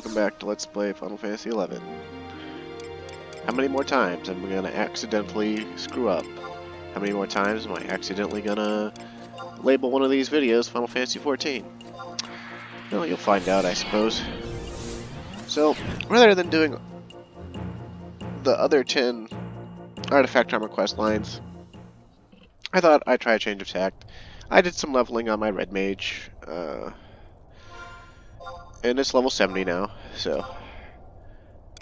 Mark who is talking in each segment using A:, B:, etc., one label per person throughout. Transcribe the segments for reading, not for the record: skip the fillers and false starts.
A: welcome back to Let's Play Final Fantasy XI. How many more times am I gonna accidentally screw up? How many more times am I accidentally gonna label one of these videos Final Fantasy XIV? Well, you'll find out, I suppose. So, rather than doing the other 10 artifact armor quest lines, I thought I'd try a change of tact. I did some leveling on my red mage, and it's level 70 now, so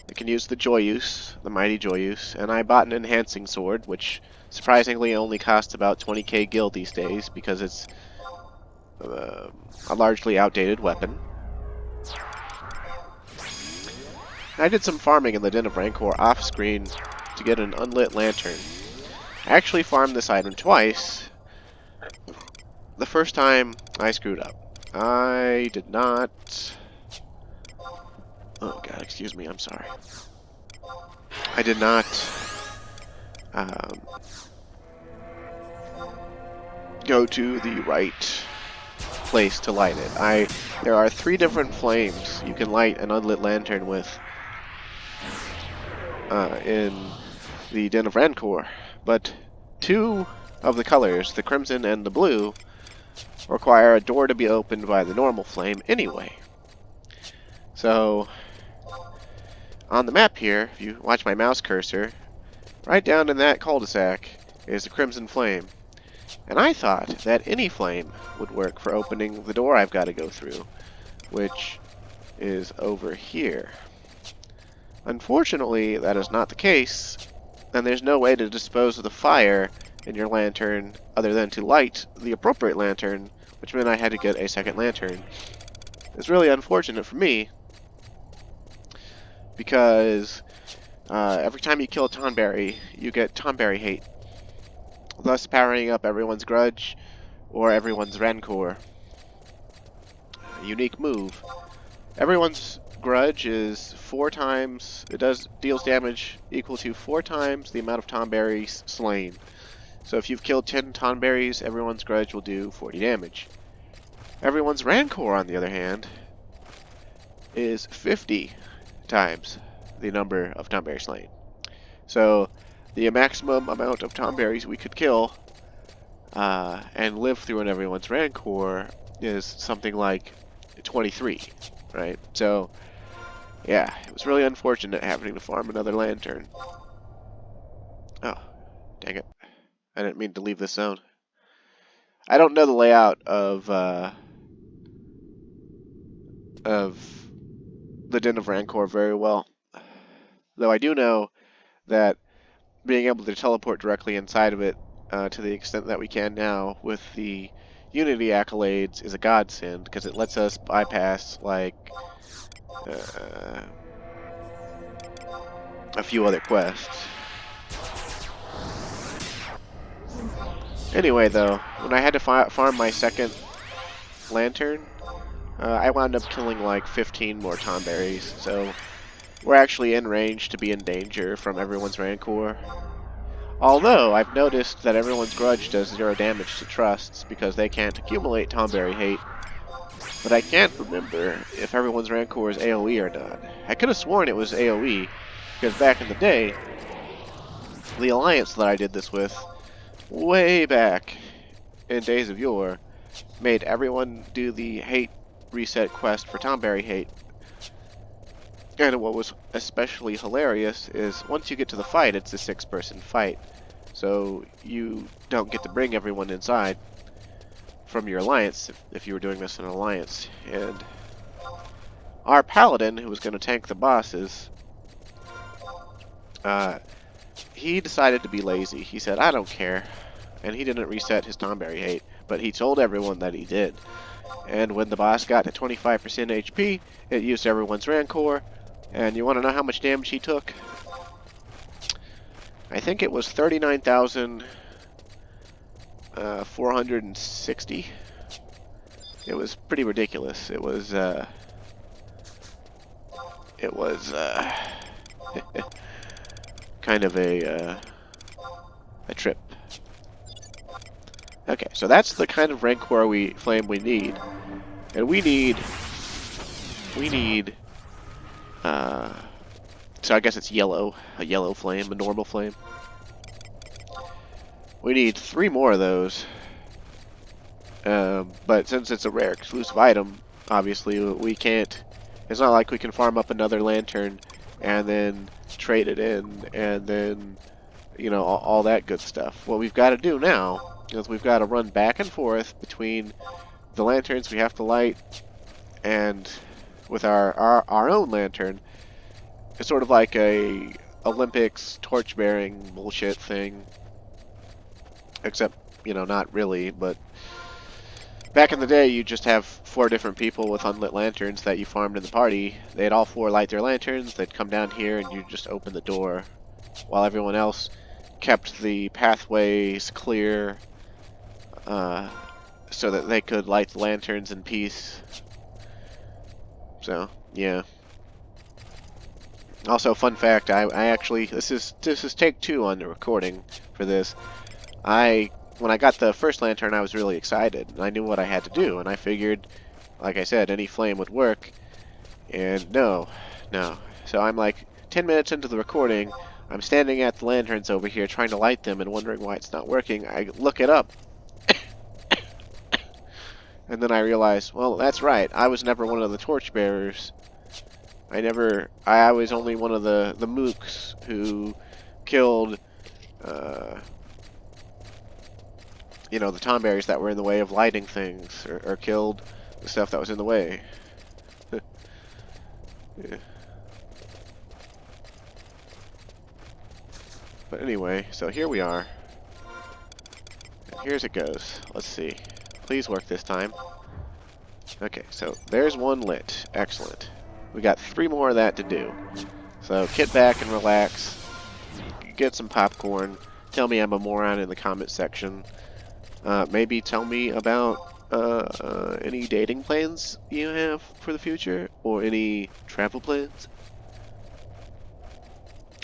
A: I can use the Joyous, the mighty Joyous, and I bought an enhancing sword, which surprisingly only costs about 20k gil these days because it's a largely outdated weapon. I did some farming in the Den of Rancor off-screen to get an unlit lantern. I actually farmed this item twice. The first time, I screwed up. I did not... Oh god, excuse me, I'm sorry. I did not go to the right place to light it. There are 3 different flames you can light an unlit lantern with in the Den of Rancor, but 2 of the colors, the crimson and the blue, require a door to be opened by the normal flame anyway. So, on the map here, if you watch my mouse cursor, right down in that cul-de-sac is the crimson flame. And I thought that any flame would work for opening the door I've got to go through, which is over here. Unfortunately, that is not the case, and there's no way to dispose of the fire in your lantern other than to light the appropriate lantern, which meant I had to get a second lantern. It's really unfortunate for me, because every time you kill a Tonberry, you get Tonberry hate, thus powering up everyone's grudge or everyone's rancor. A unique move. Everyone's grudge is 4 times, deals damage equal to 4 times the amount of Tonberries slain. So if you've killed 10 Tonberries, everyone's grudge will do 40 damage. Everyone's rancor, on the other hand, is 50 times the number of Tonberries slain. So the maximum amount of Tonberries we could kill and live through in everyone's rancor is something like 23, right? So yeah, it was really unfortunate having to farm another lantern. Oh, dang it. I didn't mean to leave this zone. I don't know the layout of the Den of Rancor very well, though I do know that being able to teleport directly inside of it to the extent that we can now with the Unity accolades is a godsend, because it lets us bypass like a few other quests. Anyway, though, when I had to farm my second lantern, I wound up killing like 15 more Tonberries, so we're actually in range to be in danger from everyone's rancor. Although, I've noticed that everyone's grudge does 0 damage to trusts because they can't accumulate Tonberry hate, but I can't remember if everyone's rancor is AoE or not. I could have sworn it was AoE, because back in the day, the alliance that I did this with, way back in days of yore, made everyone do the hate reset quest for Tonberry hate. And what was especially hilarious is once you get to the fight, it's a 6-person fight. So you don't get to bring everyone inside from your alliance if you were doing this in an alliance. And our paladin, who was going to tank the bosses, he decided to be lazy. He said, I don't care. And he didn't reset his Tonberry hate, but he told everyone that he did. And when the boss got to 25% HP, it used everyone's rancor. And you want to know how much damage he took? I think it was 39,460. It was pretty ridiculous. It was kind of a trip. Okay, so that's the kind of rancor flame we need. And we need So I guess it's yellow. A yellow flame, a normal flame. We need 3 more of those. But since it's a rare exclusive item, obviously we can't. It's not like we can farm up another lantern and then trade it in and then, you know, all that good stuff. What we've got to do now is we've got to run back and forth between the lanterns we have to light and with our own lantern. It's sort of like a Olympics torch-bearing bullshit thing. Except, you know, not really, but back in the day, you just have 4 different people with unlit lanterns that you farmed in the party. They'd all 4 light their lanterns, they'd come down here, and you just open the door, while everyone else kept the pathways clear, so that they could light the lanterns in peace. So, yeah. Also, fun fact, I actually, this is take 2 on the recording for this. When I got the first lantern, I was really excited, and I knew what I had to do, and I figured, like I said, any flame would work, and no. So I'm like 10 minutes into the recording, I'm standing at the lanterns over here trying to light them and wondering why it's not working. I look it up, and then I realize, well, that's right, I was never one of the torchbearers. I was only one of the mooks who killed, you know, the tomberries that were in the way of lighting things, or killed the stuff that was in the way. Yeah. But anyway, so here we are. And here's it goes. Let's see. Please work this time. Okay, so there's 1 lit. Excellent. We got 3 more of that to do. So get back and relax. Get some popcorn. Tell me I'm a moron in the comment section. Maybe tell me about any dating plans you have for the future, or any travel plans.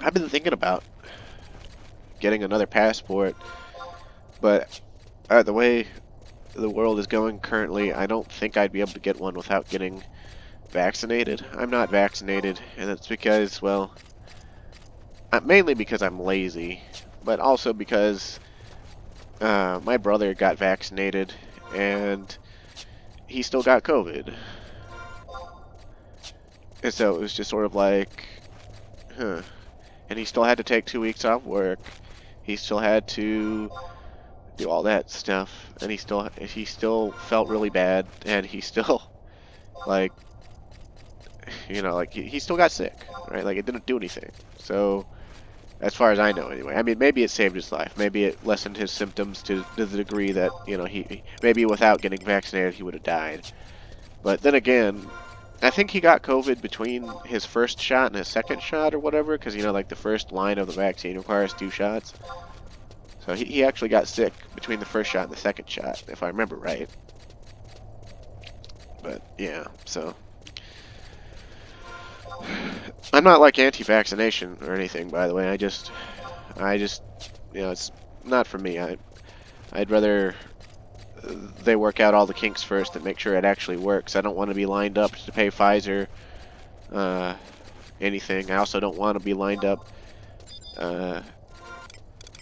A: I've been thinking about getting another passport, but the way the world is going currently, I don't think I'd be able to get one without getting vaccinated. I'm not vaccinated, and that's because, well, mainly because I'm lazy, but also because my brother got vaccinated, and he still got COVID. And so it was just sort of like, huh. And he still had to take 2 weeks off work. He still had to do all that stuff, and he still felt really bad, and he still, like, you know, like, he still got sick, right? Like, it didn't do anything. So, as far as I know, anyway. I mean, maybe it saved his life. Maybe it lessened his symptoms to the degree that, you know, maybe without getting vaccinated, he would have died. But then again, I think he got COVID between his first shot and his second shot or whatever, because, you know, like, the first line of the vaccine requires 2 shots. So he actually got sick between the first shot and the second shot, if I remember right. But, yeah, so I'm not, like, anti-vaccination or anything, by the way. I just, you know, it's not for me. I'd rather they work out all the kinks first and make sure it actually works. I don't want to be lined up to pay Pfizer anything. I also don't want to be lined up,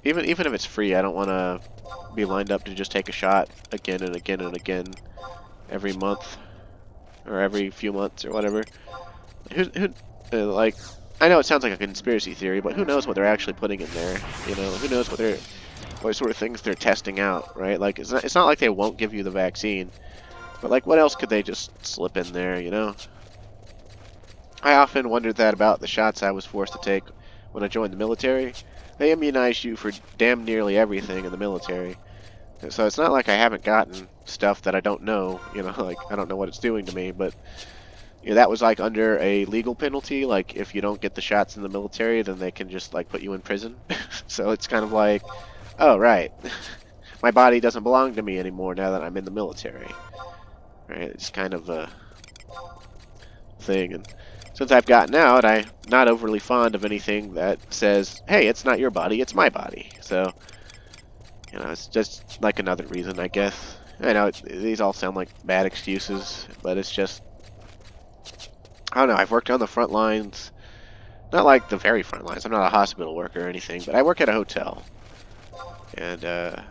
A: even if it's free, I don't want to be lined up to just take a shot again and again and again every month or every few months or whatever. Like, I know it sounds like a conspiracy theory, but who knows what they're actually putting in there? You know, who knows what sort of things they're testing out, right? Like, it's not like they won't give you the vaccine, but like, what else could they just slip in there? You know, I often wondered that about the shots I was forced to take when I joined the military. They immunize you for damn nearly everything in the military. So it's not like I haven't gotten stuff that I don't know, you know, like, I don't know what it's doing to me, but you know, that was like under a legal penalty. Like, if you don't get the shots in the military, then they can just like put you in prison. So it's kind of like, oh, right. My body doesn't belong to me anymore now that I'm in the military. Right? It's kind of a thing. And since I've gotten out, I'm not overly fond of anything that says, hey, it's not your body, it's my body. So, you know, it's just like another reason, I guess. I know these all sound like bad excuses, but it's just, I don't know. I've worked on the front lines. Not like the very front lines. I'm not a hospital worker or anything, but I work at a hotel. And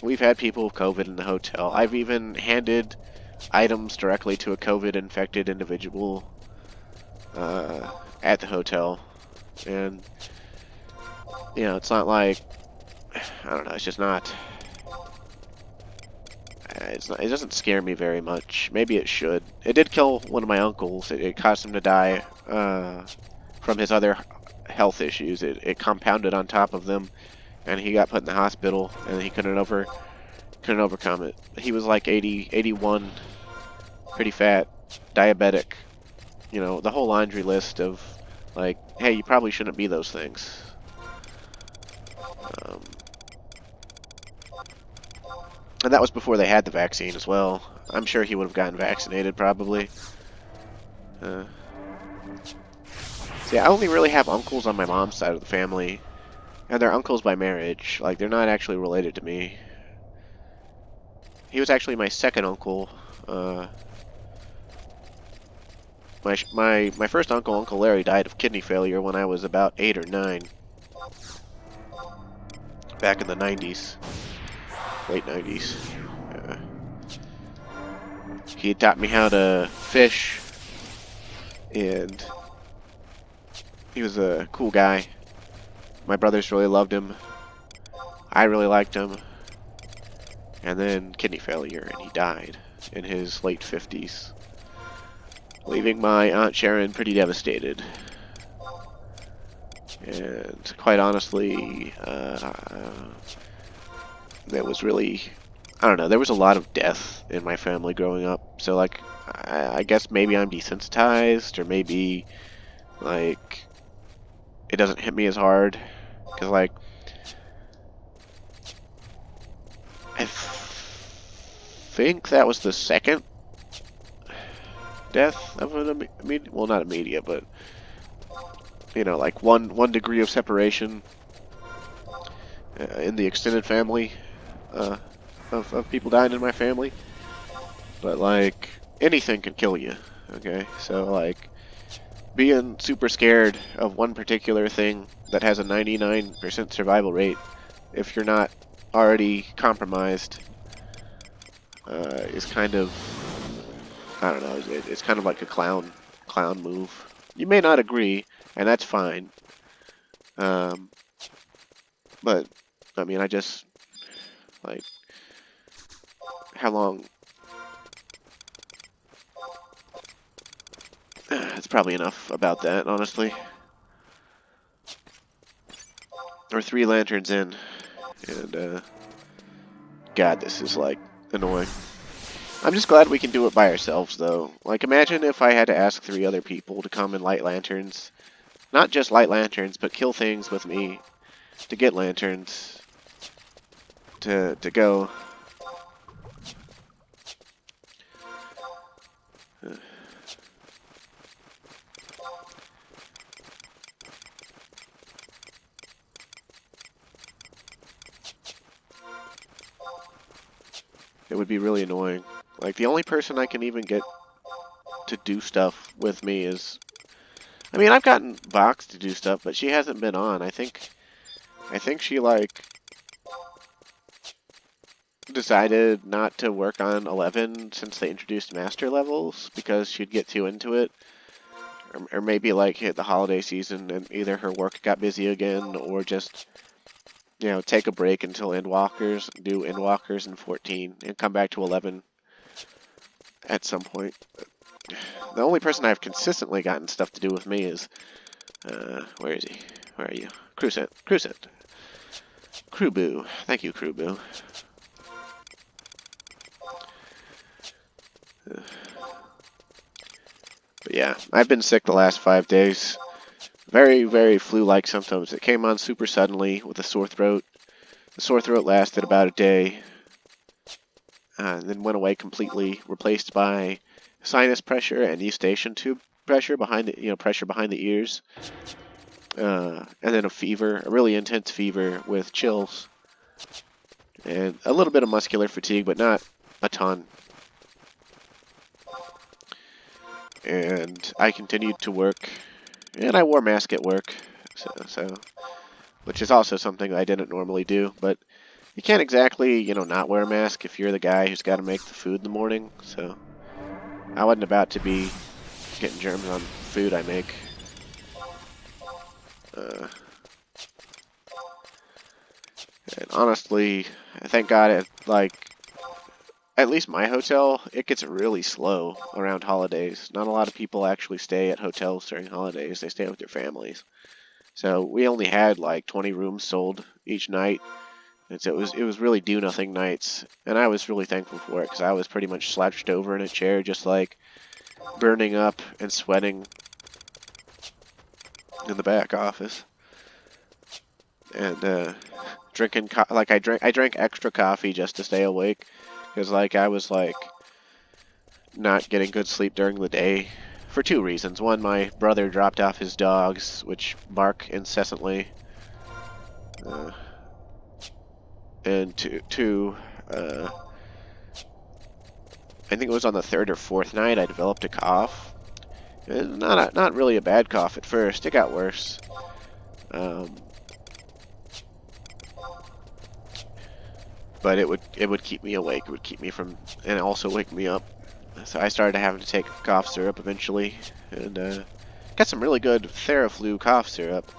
A: we've had people with COVID in the hotel. I've even handed items directly to a COVID-infected individual at the hotel. And, you know, it's not like, I don't know, it's just not, it doesn't scare me very much. Maybe it should. It did kill one of my uncles. It caused him to die from his other health issues. It compounded on top of them, and he got put in the hospital, and he couldn't overcome it. He was like 80, 81, pretty fat, diabetic. You know, the whole laundry list of, like, hey, you probably shouldn't be those things. And that was before they had the vaccine as well. I'm sure he would have gotten vaccinated, probably. See, I only really have uncles on my mom's side of the family. And they're uncles by marriage. Like, they're not actually related to me. He was actually my second uncle. My first uncle, Uncle Larry, died of kidney failure when I was about 8 or 9. Back in the 90s. Late 90s. He had taught me how to fish. And he was a cool guy. My brothers really loved him. I really liked him. And then kidney failure, and he died in his late 50s. Leaving my Aunt Sharon pretty devastated. And quite honestly, there was really, I don't know, there was a lot of death in my family growing up. So, like, I guess maybe I'm desensitized, or maybe, like, it doesn't hit me as hard. Because, like, I think that was the second death of an immediate, well, not immediate, but, you know, like one degree of separation in the extended family of people dying in my family. But, like, anything can kill you, okay? So, like, being super scared of one particular thing that has a 99% survival rate, if you're not already compromised, is kind of, I don't know, it's kind of like a clown move. You may not agree, and that's fine. But, I mean, I just, like, how long? That's probably enough about that, honestly. We're 3 lanterns in, and, God, this is, like, annoying. I'm just glad we can do it by ourselves, though. Like, imagine if I had to ask 3 other people to come and light lanterns. Not just light lanterns, but kill things with me to get lanterns to go. It would be really annoying. Like, the only person I can even get to do stuff with me is... I mean, I've gotten Vox to do stuff, but she hasn't been on. I think she, like, decided not to work on 11 since they introduced master levels because she'd get too into it. Or maybe, like, hit the holiday season and either her work got busy again or just, you know, take a break until Endwalkers, do Endwalkers in 14 and come back to 11 at some point. The only person I've consistently gotten stuff to do with me is, where is he? Where are you? Crewset. Crewboo. Thank you, Crewboo. But yeah, I've been sick the last 5 days. Very, very flu-like symptoms. It came on super suddenly with a sore throat. The sore throat lasted about a day, and then went away completely, replaced by sinus pressure and eustachian tube pressure behind the, pressure behind the ears. And then a fever, a really intense fever with chills. And a little bit of muscular fatigue, but not a ton. and I continued to work, and I wore a mask at work, so which is also something I didn't normally do, but you can't exactly, not wear a mask if you're the guy who's got to make the food in the morning, so I wasn't about to be getting germs on food I make. And honestly, thank God, at least my hotel, it gets really slow around holidays. Not a lot of people actually stay at hotels during holidays. They stay with their families. So we only had like 20 rooms sold each night. And so it was really do nothing nights. And I was really thankful for it because I was pretty much slouched over in a chair, just like burning up and sweating in the back office. And drinking I drank extra coffee just to stay awake because I was not getting good sleep during the day for two reasons. One, my brother dropped off his dogs, which bark incessantly. And two, I think it was on the third or fourth night I developed a cough. Not really a bad cough at first. It got worse. But it would keep me awake. It would keep me from, and also wake me up. So I started having to take cough syrup eventually, and got some really good Theraflu cough syrup.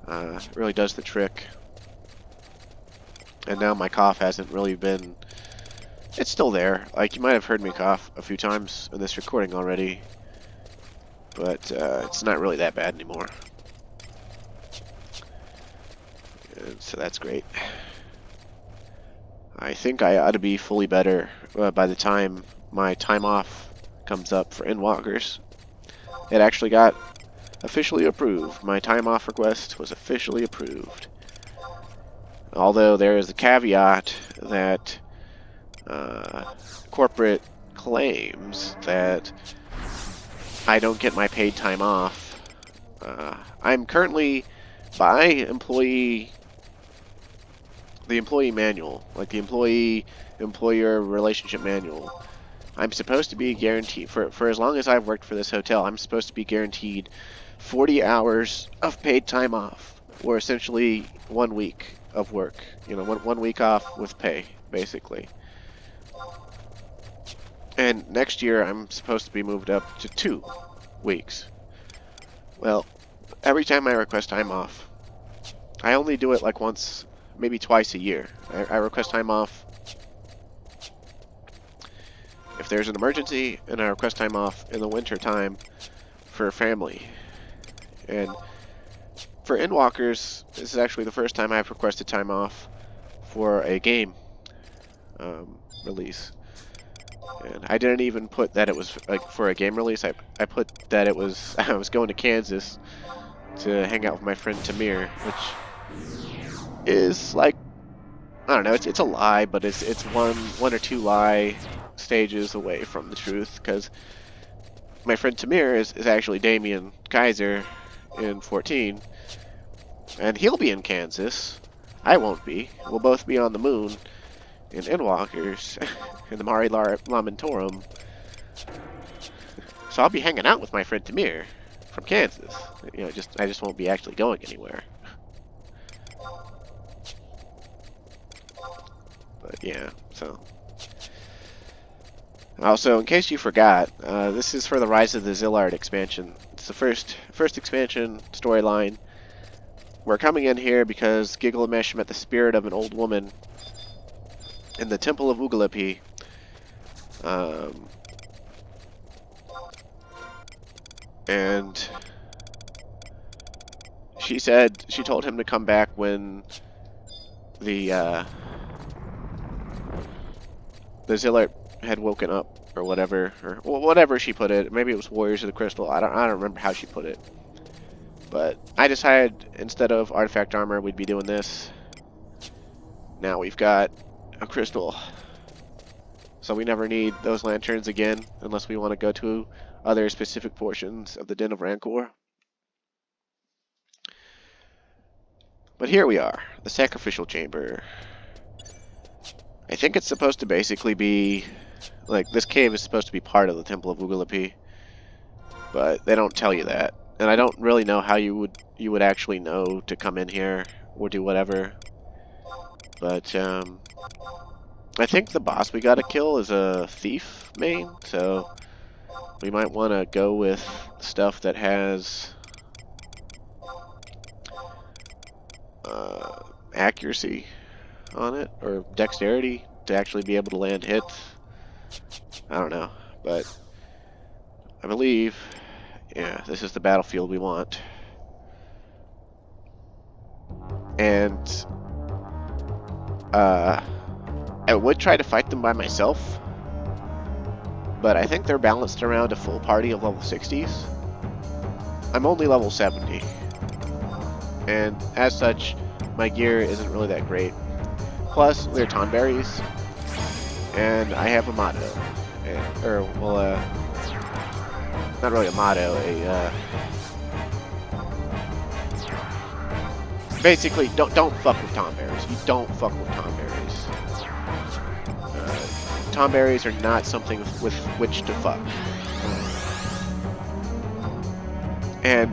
A: It really does the trick. And now my cough hasn't really been... It's still there. Like, you might have heard me cough a few times in this recording already, but it's not really that bad anymore. And so that's great. I think I ought to be fully better by the time my time off comes up for Endwalkers. It actually got officially approved. My time off request was officially approved. Although there is a caveat that corporate claims that I don't get my paid time off. I'm currently by the employee manual, like the employee-employer relationship manual. I'm supposed to be guaranteed, for as long as I've worked for this hotel, I'm supposed to be guaranteed 40 hours of paid time off, or essentially 1 week of work. One week off with pay, basically. And next year, I'm supposed to be moved up to 2 weeks. Well, every time I request time off, I only do it like once, maybe twice a year. I request time off if there's an emergency, and I request time off in the winter time for family. And for Endwalkers, this is actually the first time I've requested time off for a game release. And I didn't even put that it was for a game release. I put that it was I was going to Kansas to hang out with my friend Tamir, which is I don't know, it's a lie, but it's one or two lie stages away from the truth, because my friend Tamir is actually Damien Kaiser in 14, and he'll be in Kansas. I won't be. We'll both be on the moon in Endwalkers in the Mare Lamentorum. So I'll be hanging out with my friend Tamir from Kansas. I just won't be actually going anywhere. But yeah, so. Also, in case you forgot, this is for the Rise of the Zilart expansion. It's the first expansion storyline. We're coming in here because Gilgamesh met the spirit of an old woman in the Temple of Ugalapi. And she told him to come back when the Zilart had woken up, or whatever, or whatever she put it. Maybe it was Warriors of the Crystal. I don't remember how she put it. But I decided instead of artifact armor, we'd be doing this. Now we've got a crystal, so we never need those lanterns again unless we want to go to other specific portions of the Den of Rancor. But here we are, the sacrificial chamber. I think it's supposed to basically be, this cave is supposed to be part of the Temple of Ugalapi. but they don't tell you that. And I don't really know how you would actually know to come in here or do whatever. But I think the boss we gotta kill is a thief main, so we might want to go with stuff that has accuracy on it, or dexterity to actually be able to land hits. I don't know, but I believe, yeah, this is the battlefield we want. And I would try to fight them by myself, but I think they're balanced around a full party of level 60s. I'm only level 70, and as such, my gear isn't really that great. Plus, they're Tonberries, and I have a motto. Or, well, not really a motto, basically, don't fuck with Tonberries. You don't fuck with Tonberries. Tonberries are not something with which to fuck. And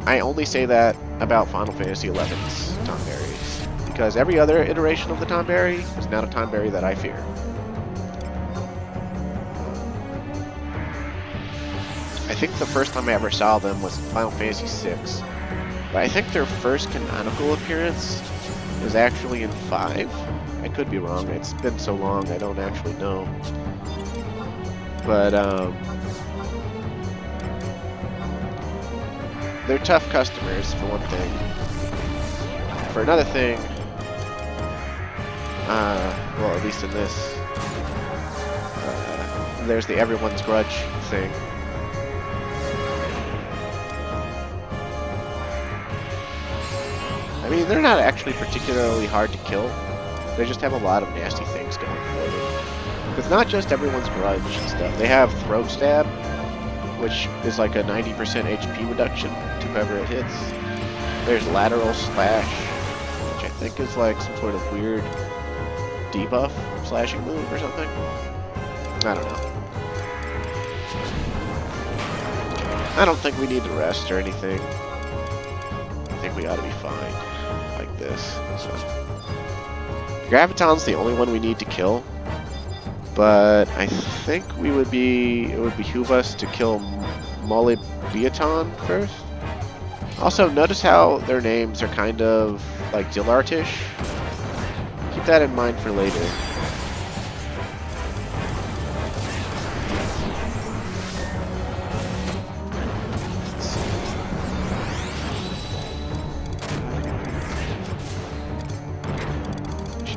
A: I only say that about Final Fantasy XI's Tonberries, because every other iteration of the Tonberry is not a Tonberry that I fear. I think the first time I ever saw them was Final Fantasy VI, but I think their first canonical appearance was actually in 5. I could be wrong, it's been so long I don't actually know. But, they're tough customers, for one thing. For another thing, well, at least in this, there's the everyone's grudge thing. I mean, they're not actually particularly hard to kill. They just have a lot of nasty things going for them. It's not just everyone's grudge and stuff. They have throat stab, which is like a 90% HP reduction to whoever it hits. There's lateral slash, which I think is like some sort of weird debuff slashing move or something. I don't know. I don't think we need to rest or anything. I think we ought to be fine like this. So. Grav'iton's the only one we need to kill, but I think it would behoove us to kill Grav'iton first. Also, notice how their names are kind of like Zilart-ish. Keep that in mind for later.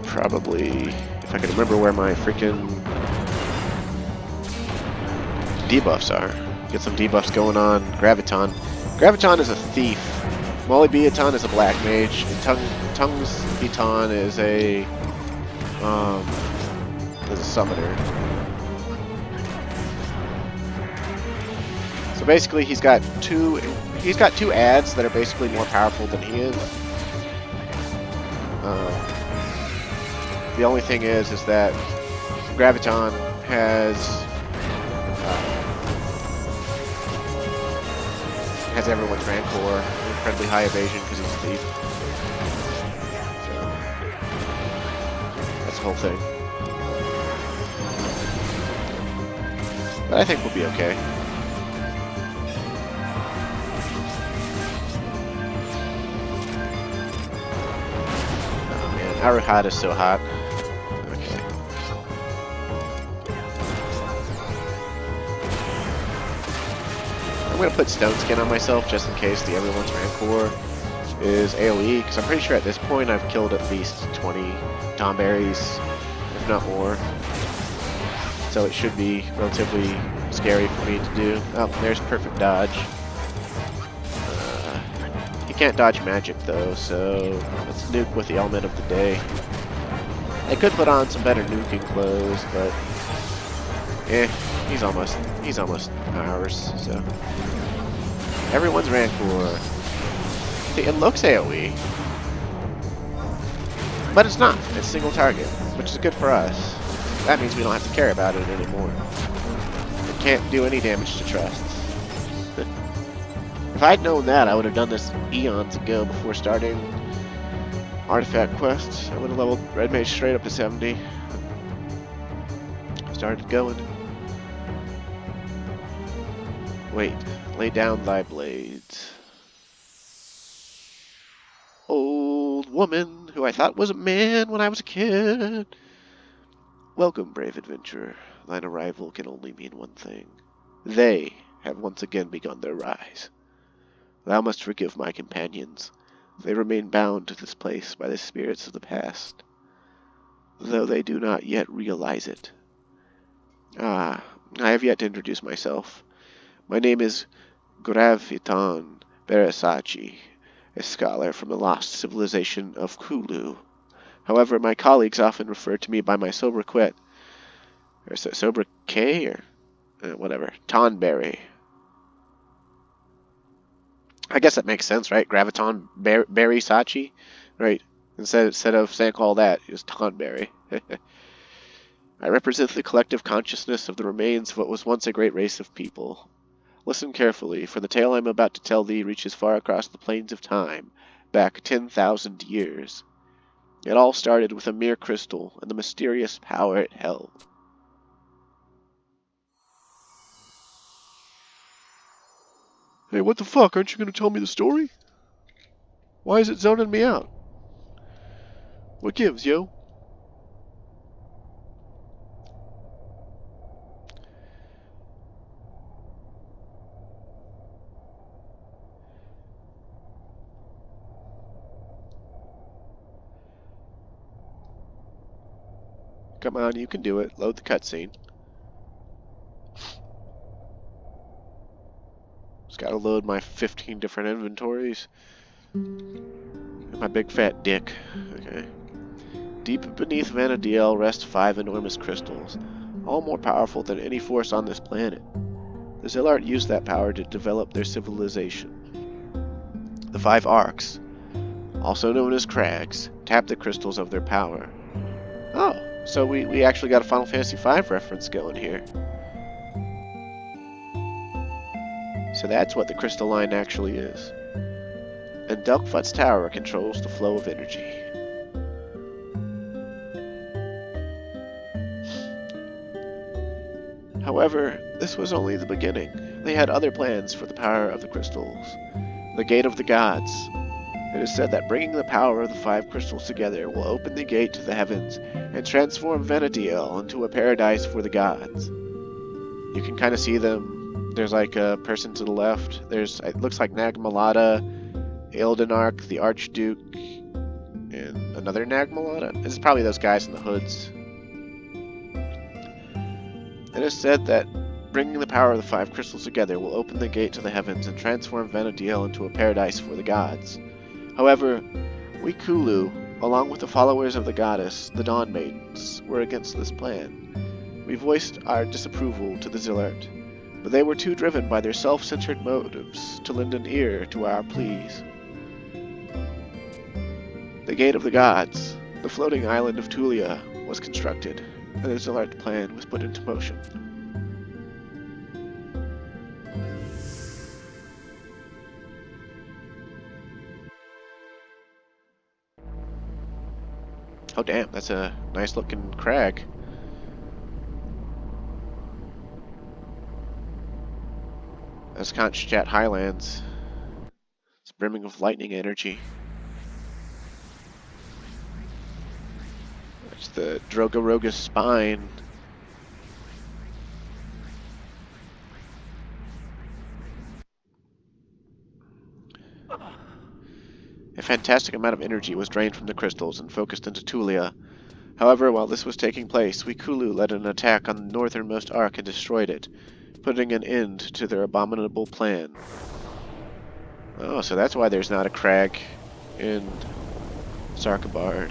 A: Probably, if I can remember where my freaking debuffs are. Get some debuffs going on. Grav'iton. Grav'iton is a thief. Grav'iton is a black mage. And Grav'iton is a summoner. So basically, he's got two ads that are basically more powerful than he is. The only thing is that Grav'iton has everyone's Rancor, incredibly high evasion because he's a thief. So, that's the whole thing. But I think we'll be okay. Oh man, Arahad is so hot. I'm going to put Stone Skin on myself just in case the Everyone's Rancor is AoE, because I'm pretty sure at this point I've killed at least 20 Tonberries, if not more. So it should be relatively scary for me to do. Oh, there's perfect dodge. He can't dodge magic though, so let's nuke with the element of the day. I could put on some better nuking clothes, but he's almost ours, so. Everyone's Rancor. It looks AoE. But it's not. It's single target, which is good for us. That means we don't have to care about it anymore. It can't do any damage to trusts. If I'd known that, I would have done this eons ago before starting artifact quests. I would have leveled Red Mage straight up to 70. Started going. Wait, lay down thy blades. Old woman, who I thought was a man when I was a kid. Welcome, brave adventurer. Thine arrival can only mean one thing. They have once again begun their rise. Thou must forgive my companions. They remain bound to this place by the spirits of the past, though they do not yet realize it. Ah, I have yet to introduce myself. My name is Grav'iton a scholar from the lost civilization of Kulu. However, my colleagues often refer to me by my sobriquet, or sobriquet, or whatever, Tonberry. I guess that makes sense, right? Grav'iton Berry Sachi, right? Instead of saying all that, it was Tonberry. I represent the collective consciousness of the remains of what was once a great race of people. Listen carefully, for the tale I am about to tell thee reaches far across the plains of time, back 10,000 years. It all started with a mere crystal and the mysterious power it held. Hey, what the fuck? Aren't you going to tell me the story? Why is it zoning me out? What gives, yo? Come on, you can do it. Load the cutscene. Just gotta load my 15 different inventories. And my big fat dick. Okay. Deep beneath Vanadiel rest 5 enormous crystals, all more powerful than any force on this planet. The Zilart used that power to develop their civilization. The 5 arcs, also known as crags, tap the crystals of their power. Oh, so we actually got a Final Fantasy V reference going here. So that's what the crystal line actually is. And Delkfutt's tower controls the flow of energy. However, this was only the beginning. They had other plans for the power of the crystals. The Gate of the Gods. It is said that bringing the power of the 5 crystals together will open the gate to the heavens and transform Vanadiel into a paradise for the gods. You can kind of see them. There's like a person to the left. It looks like Nagmalada, Eldenark, the Archduke, and another Nagmalada. It's probably those guys in the hoods. It is said that bringing the power of the 5 crystals together will open the gate to the heavens and transform Vanadiel into a paradise for the gods. However, we Kulu, along with the followers of the goddess, the Dawn Maidens, were against this plan. We voiced our disapproval to the Zilart, but they were too driven by their self-centered motives to lend an ear to our pleas. The Gate of the Gods, the floating island of Tulia, was constructed, and the Zilart plan was put into motion. Oh damn, that's a nice looking crag. That's Conchchat Highlands. It's brimming with lightning energy. That's the Drogaroga spine. A fantastic amount of energy was drained from the crystals and focused into Tulia. However, while this was taking place, we Kulu led an attack on the northernmost arc and destroyed it, putting an end to their abominable plan. Oh, so that's why there's not a crag in Sarkabard.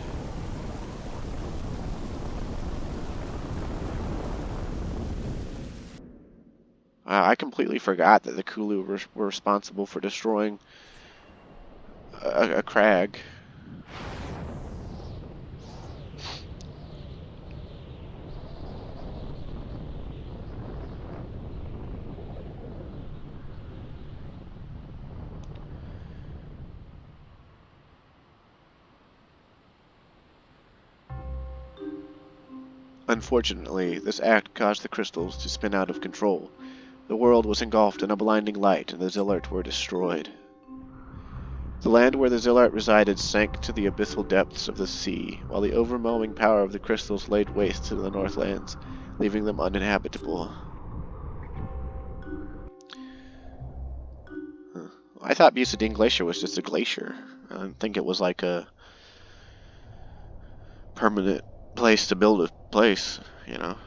A: I completely forgot that the Kulu were responsible for destroying a crag. Unfortunately, this act caused the crystals to spin out of control. The world was engulfed in a blinding light, and the Zilart were destroyed. The land where the Zilart resided sank to the abyssal depths of the sea, while the overwhelming power of the crystals laid waste to the Northlands, leaving them uninhabitable. I thought Busadine Glacier was just a glacier. I didn't think it was like a permanent place to build a place, you know.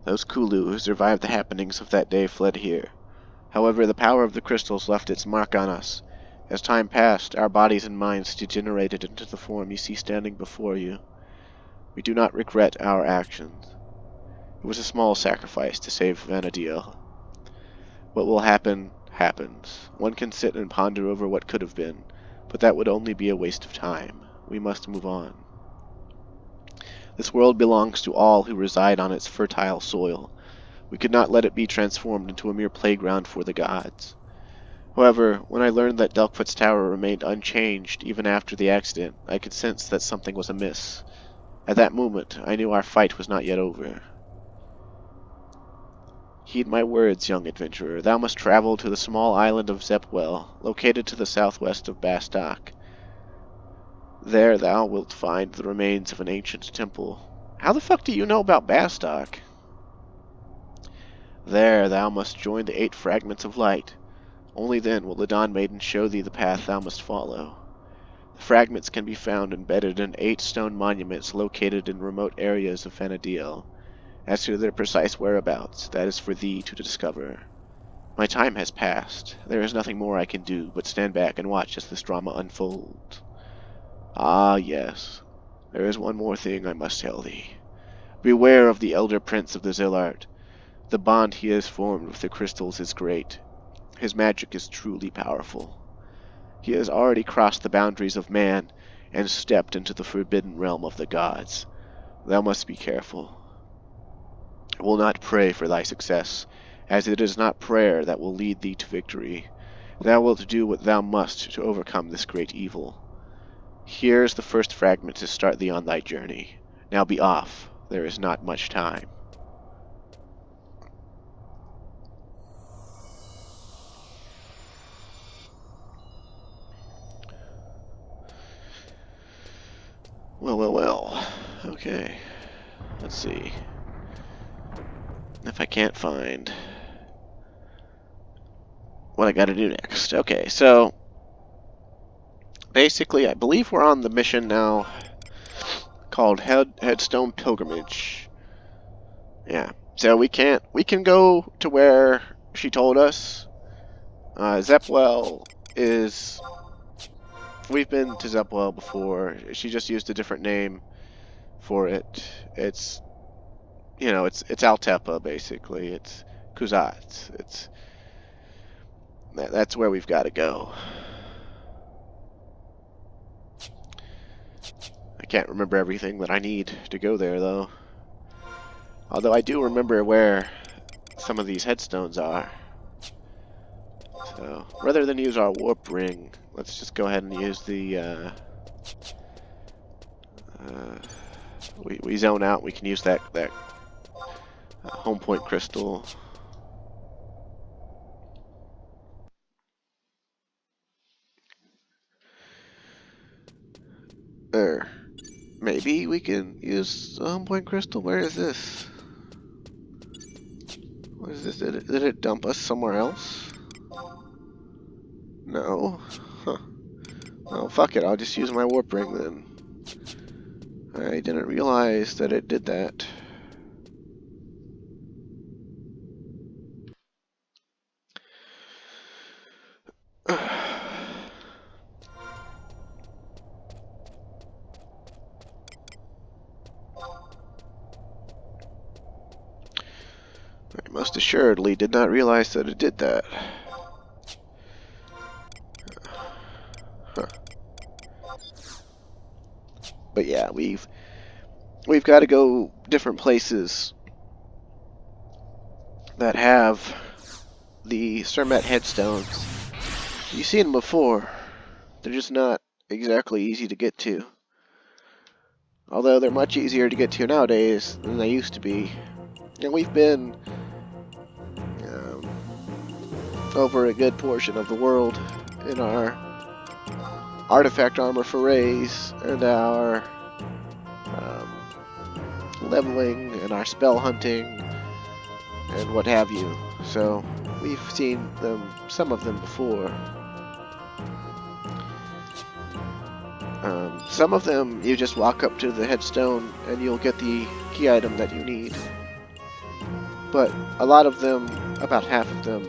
A: Those Kulu who survived the happenings of that day fled here. However, the power of the crystals left its mark on us. As time passed, our bodies and minds degenerated into the form you see standing before you. We do not regret our actions. It was a small sacrifice to save Vana'diel. What will happen, happens. One can sit and ponder over what could have been, but that would only be a waste of time. We must move on. This world belongs to all who reside on its fertile soil. We could not let it be transformed into a mere playground for the gods. However, when I learned that Delkfoot's tower remained unchanged even after the accident, I could sense that something was amiss. At that moment, I knew our fight was not yet over. Heed my words, young adventurer. Thou must travel to the small island of Zepwell, located to the southwest of Bastok. There thou wilt find the remains of an ancient temple. How the fuck do you know about Bastok? There thou must join the 8 fragments of light. Only then will the Dawn Maiden show thee the path thou must follow. The fragments can be found embedded in 8 stone monuments located in remote areas of Vana'diel. As to their precise whereabouts, that is for thee to discover. My time has passed. There is nothing more I can do but stand back and watch as this drama unfolds. Ah, yes. There is one more thing I must tell thee. Beware of the elder prince of the Zilart. The bond he has formed with the crystals is great. His magic is truly powerful. He has already crossed the boundaries of man and stepped into the forbidden realm of the gods. Thou must be careful. I will not pray for thy success, as it is not prayer that will lead thee to victory. Thou wilt do what thou must to overcome this great evil. Here is the first fragment to start thee on thy journey. Now be off. There is not much time. Well. Okay. Let's see. If I can't find what I gotta do next. Okay, so basically I believe we're on the mission now called Headstone Pilgrimage. Yeah. So we can go to where she told us. Zepwell is... We've been to Zepwell before. She just used a different name for it. It's... You know, it's Altepa, basically. It's Kuzat. It's... That's where we've got to go. I can't remember everything that I need to go there, though. Although I do remember where some of these headstones are. So, rather than use our warp ring, let's just go ahead and use the, we zone out, we can use that home point crystal. Maybe we can use the home point crystal. Where is this? What is this? Did it dump us somewhere else? No. Huh. Well, fuck it. I'll just use my warp ring then. I didn't realize that it did that. I most assuredly did not realize that it did that. Huh. But yeah, we've got to go different places that have the Sermet headstones. You've seen them before. They're just not exactly easy to get to. Although they're much easier to get to nowadays than they used to be. And we've been over a good portion of the world in our artifact armor forays and our leveling and our spell hunting and what have you. So we've seen some of them before. Some of them you just walk up to the headstone and you'll get the key item that you need. But a lot of them, about half of them,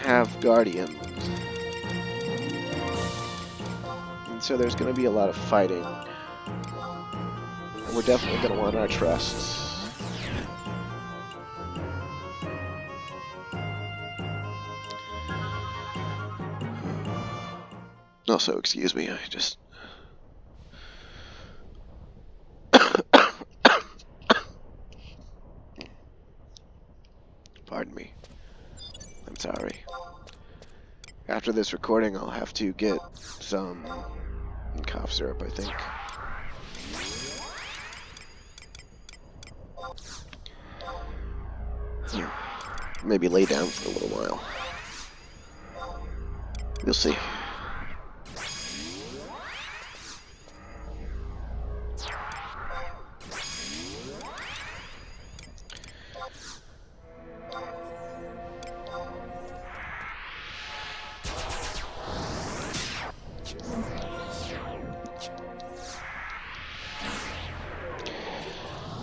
A: have guardians. And so there's going to be a lot of fighting. And we're definitely going to want our trusts. Also, excuse me, I just... Pardon me. I'm sorry. After this recording, I'll have to get some cough syrup, I think. Maybe lay down for a little while. We'll see.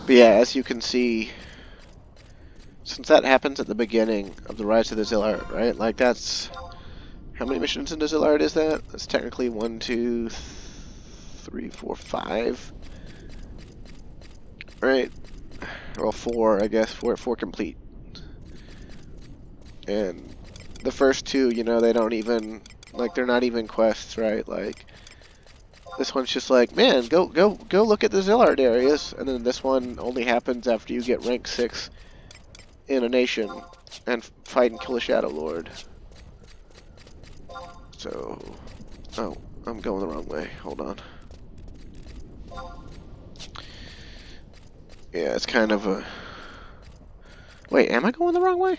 A: But yeah, as you can see, since that happens at the beginning of the Rise of the Zilart, right? Like that's... How many missions into Zilart is that? That's technically 1, 2, 3, 4, 5. Right? Well, 4, I guess. 4 complete. And the first 2, you know, they don't even... Like, they're not even quests, right? Like... This one's just like, man, go look at the Zilart areas, and then this one only happens after you get rank 6 in a nation and fight and kill a Shadow Lord. So, oh, I'm going the wrong way. Hold on. Yeah, it's kind of a... Wait, am I going the wrong way?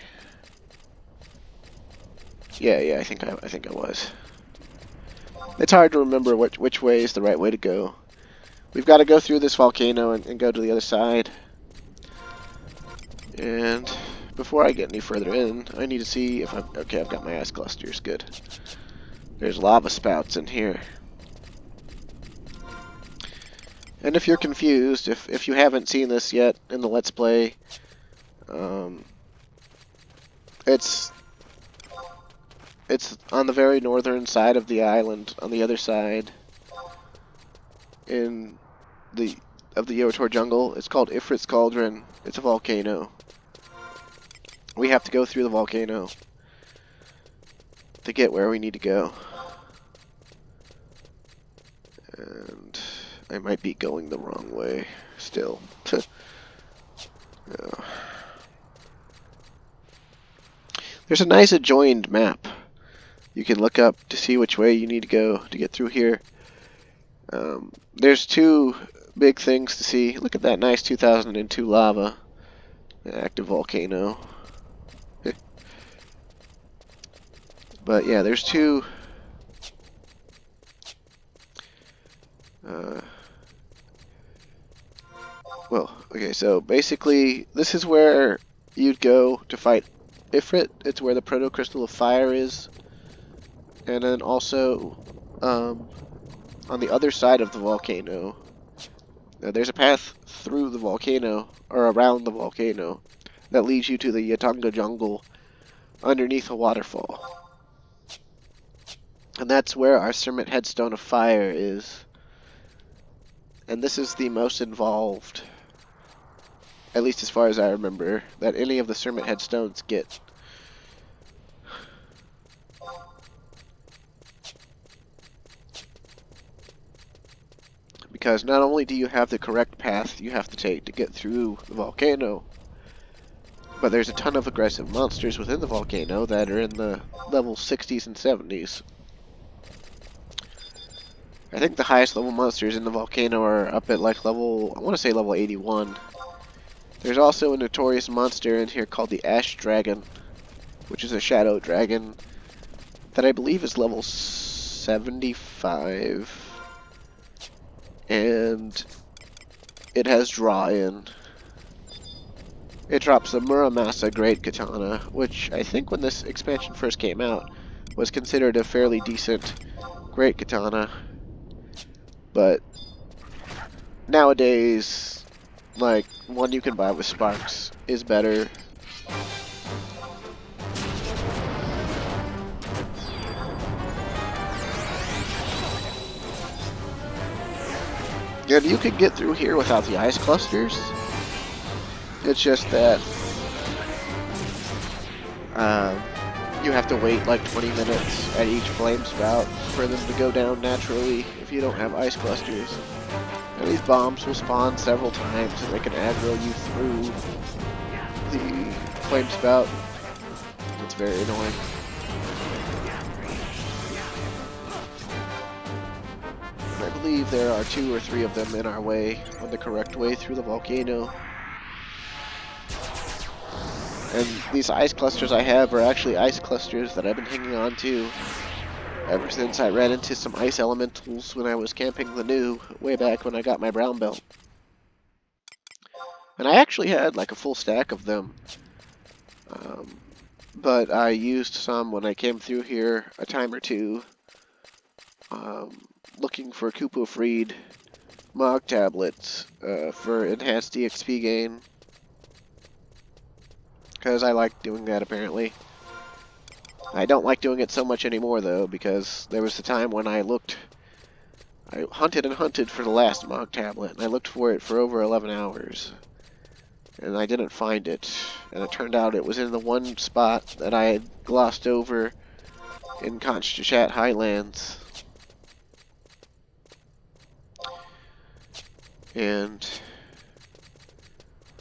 A: Yeah, I think I was. It's hard to remember which way is the right way to go. We've got to go through this volcano and go to the other side. And before I get any further in, I need to see if I'm... Okay, I've got my ice clusters. Good. There's lava spouts in here. And if you're confused, if you haven't seen this yet in the Let's Play, it's on the very northern side of the island, on the other side, of the Yotor jungle. It's called Ifrit's Cauldron. It's a volcano. We have to go through the volcano to get where we need to go. And I might be going the wrong way still. No. There's a nice adjoined map. You can look up to see which way you need to go to get through here. There's 2 big things to see. Look at that nice 2002 lava. An active volcano. But yeah, there's 2... well, okay, so basically, this is where you'd go to fight Ifrit. It's where the Proto-Crystal of Fire is. And then also, on the other side of the volcano, there's a path through the volcano, or around the volcano, that leads you to the Yatanga jungle underneath a waterfall. And that's where our Sermit Headstone of Fire is. And this is the most involved, at least as far as I remember, that any of the Sermit Headstones get. Because not only do you have the correct path you have to take to get through the volcano, but there's a ton of aggressive monsters within the volcano that are in the level 60s and 70s. I think the highest level monsters in the volcano are up at like level, I want to say level 81. There's also a notorious monster in here called the Ash Dragon, which is a shadow dragon that I believe is level 75. And it has draw in. It drops a Muramasa Great Katana, which I think when this expansion first came out was considered a fairly decent Great Katana. But nowadays, like, one you can buy with sparks is better. And you can get through here without the ice clusters. It's just that you have to wait like 20 minutes at each flame spout for them to go down naturally if you don't have ice clusters. And these bombs will spawn several times and they can aggro you through the flame spout. It's very annoying. And I believe there are 2 or 3 of them in our way on the correct way through the volcano. And these ice clusters I have are actually ice clusters that I've been hanging on to ever since I ran into some ice elementals when I was camping the new way back when I got my brown belt. And I actually had like a full stack of them. But I used some when I came through here a time or two looking for Kupo Freed Mog tablets for enhanced EXP gain. Because I like doing that, apparently. I don't like doing it so much anymore, though, because there was a time when I hunted and hunted for the last Mog tablet, and I looked for it for over 11 hours. And I didn't find it, and it turned out it was in the one spot that I had glossed over in Conchachat Highlands. And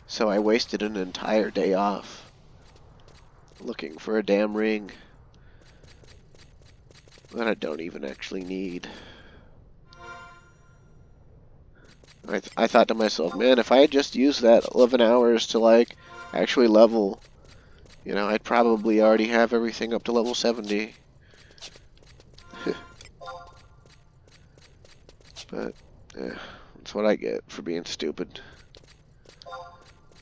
A: so I wasted an entire day off looking for a damn ring that I don't even actually need. I thought to myself, man, if I had just used that 11 hours to, like, actually level, you know, I'd probably already have everything up to level 70. But, yeah, that's what I get for being stupid.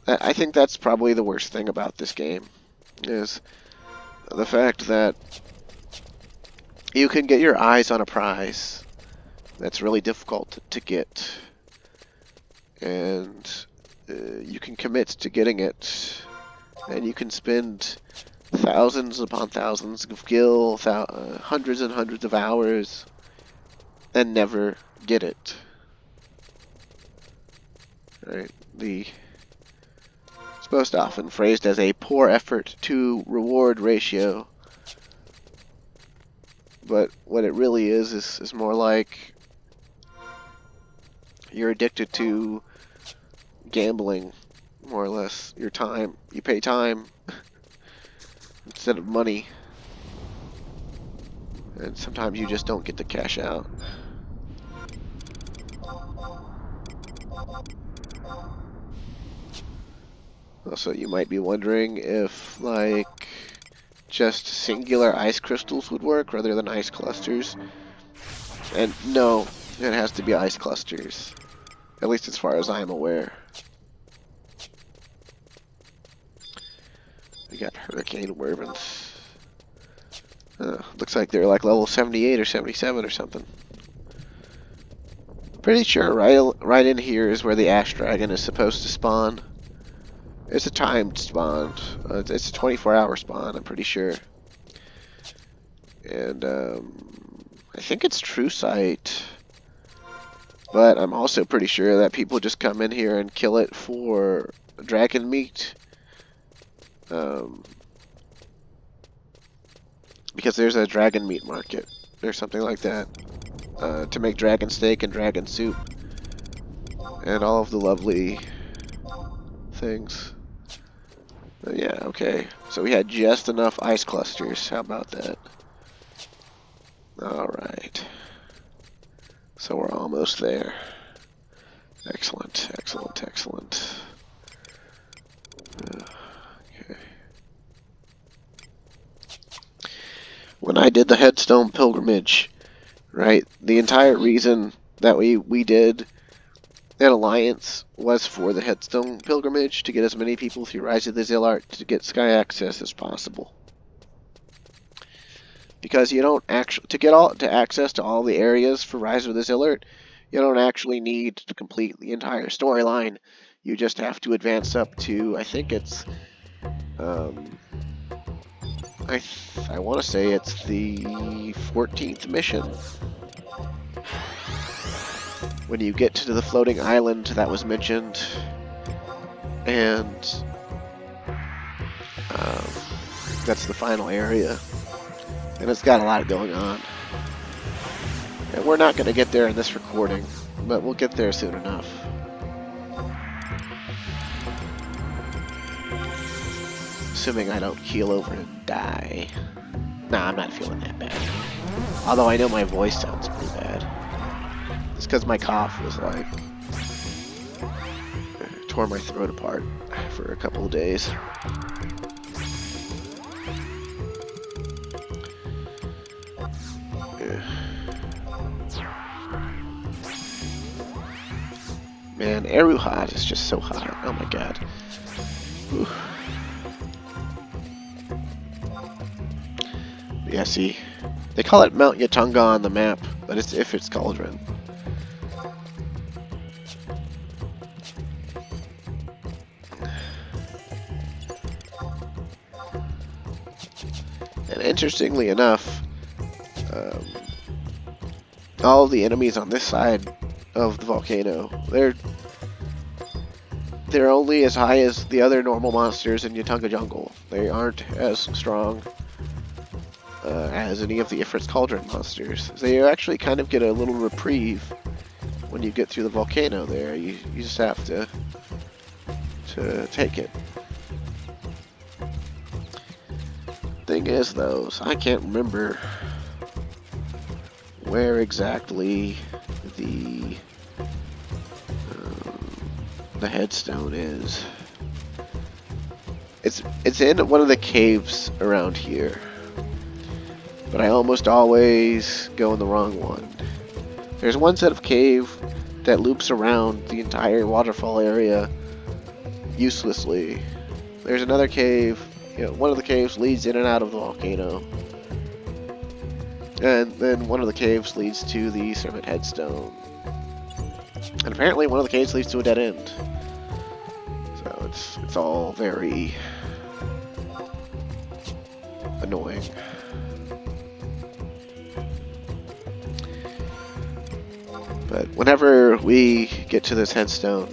A: I think that's probably the worst thing about this game, is the fact that you can get your eyes on a prize that's really difficult to get, and you can commit to getting it, and you can spend thousands upon thousands of gil, hundreds and hundreds of hours, and never get it. Right? It's most often phrased as a poor effort to reward ratio. But what it really is more like you're addicted to gambling, more or less. Your time. You pay time instead of money. And sometimes you just don't get to cash out. Also, you might be wondering if, like, just singular ice crystals would work rather than ice clusters. And no, it has to be ice clusters. At least as far as I am aware. We got hurricane wervins. Looks like they're like level 78 or 77 or something. Pretty sure right in here is where the ash dragon is supposed to spawn. It's a timed spawn. It's a 24-hour spawn, I'm pretty sure. And I think it's true sight. But I'm also pretty sure that people just come in here and kill it for dragon meat. Because there's a dragon meat market or something like that. To make dragon steak and dragon soup. And all of the lovely things. Yeah, okay. So we had just enough ice clusters. How about that? Alright. So we're almost there. Excellent, excellent, excellent. Okay. When I did the Headstone Pilgrimage, right, the entire reason that we did an alliance was for the Headstone Pilgrimage, to get as many people through Rise of the Zilart to get sky access as possible. Because you don't actually, to access to all the areas for Rise of the Zilart, you don't actually need to complete the entire storyline. You just have to advance up to, I think it's, I want to say it's the 14th mission. When you get to the floating island that was mentioned, and that's the final area. And it's got a lot going on. And we're not going to get there in this recording, but we'll get there soon enough. Assuming I don't keel over and die. Nah, I'm not feeling that bad. Although I know my voice sounds pretty bad. It's because my cough was like... tore my throat apart for a couple of days. Man, Eruhad is just so hot. Oh my god. Whew. Yeah, see, they call it Mount Yatunga on the map, but it's Ifrit's Cauldron. And interestingly enough, all of the enemies on this side of the volcano, they're only as high as the other normal monsters in Yatunga Jungle. They aren't as strong as any of the Ifrit's Cauldron monsters. So you actually kind of get a little reprieve when you get through the volcano there. You just have to take it. Thing is, though, so I can't remember where exactly the headstone is. It's in one of the caves around here, but I almost always go in the wrong one. There's one set of cave that loops around the entire waterfall area uselessly. There's another cave, one of the caves leads in and out of the volcano. And then one of the caves leads to the Serpent Headstone. And apparently one of the caves leads to a dead end. So it's all very annoying. But whenever we get to this headstone,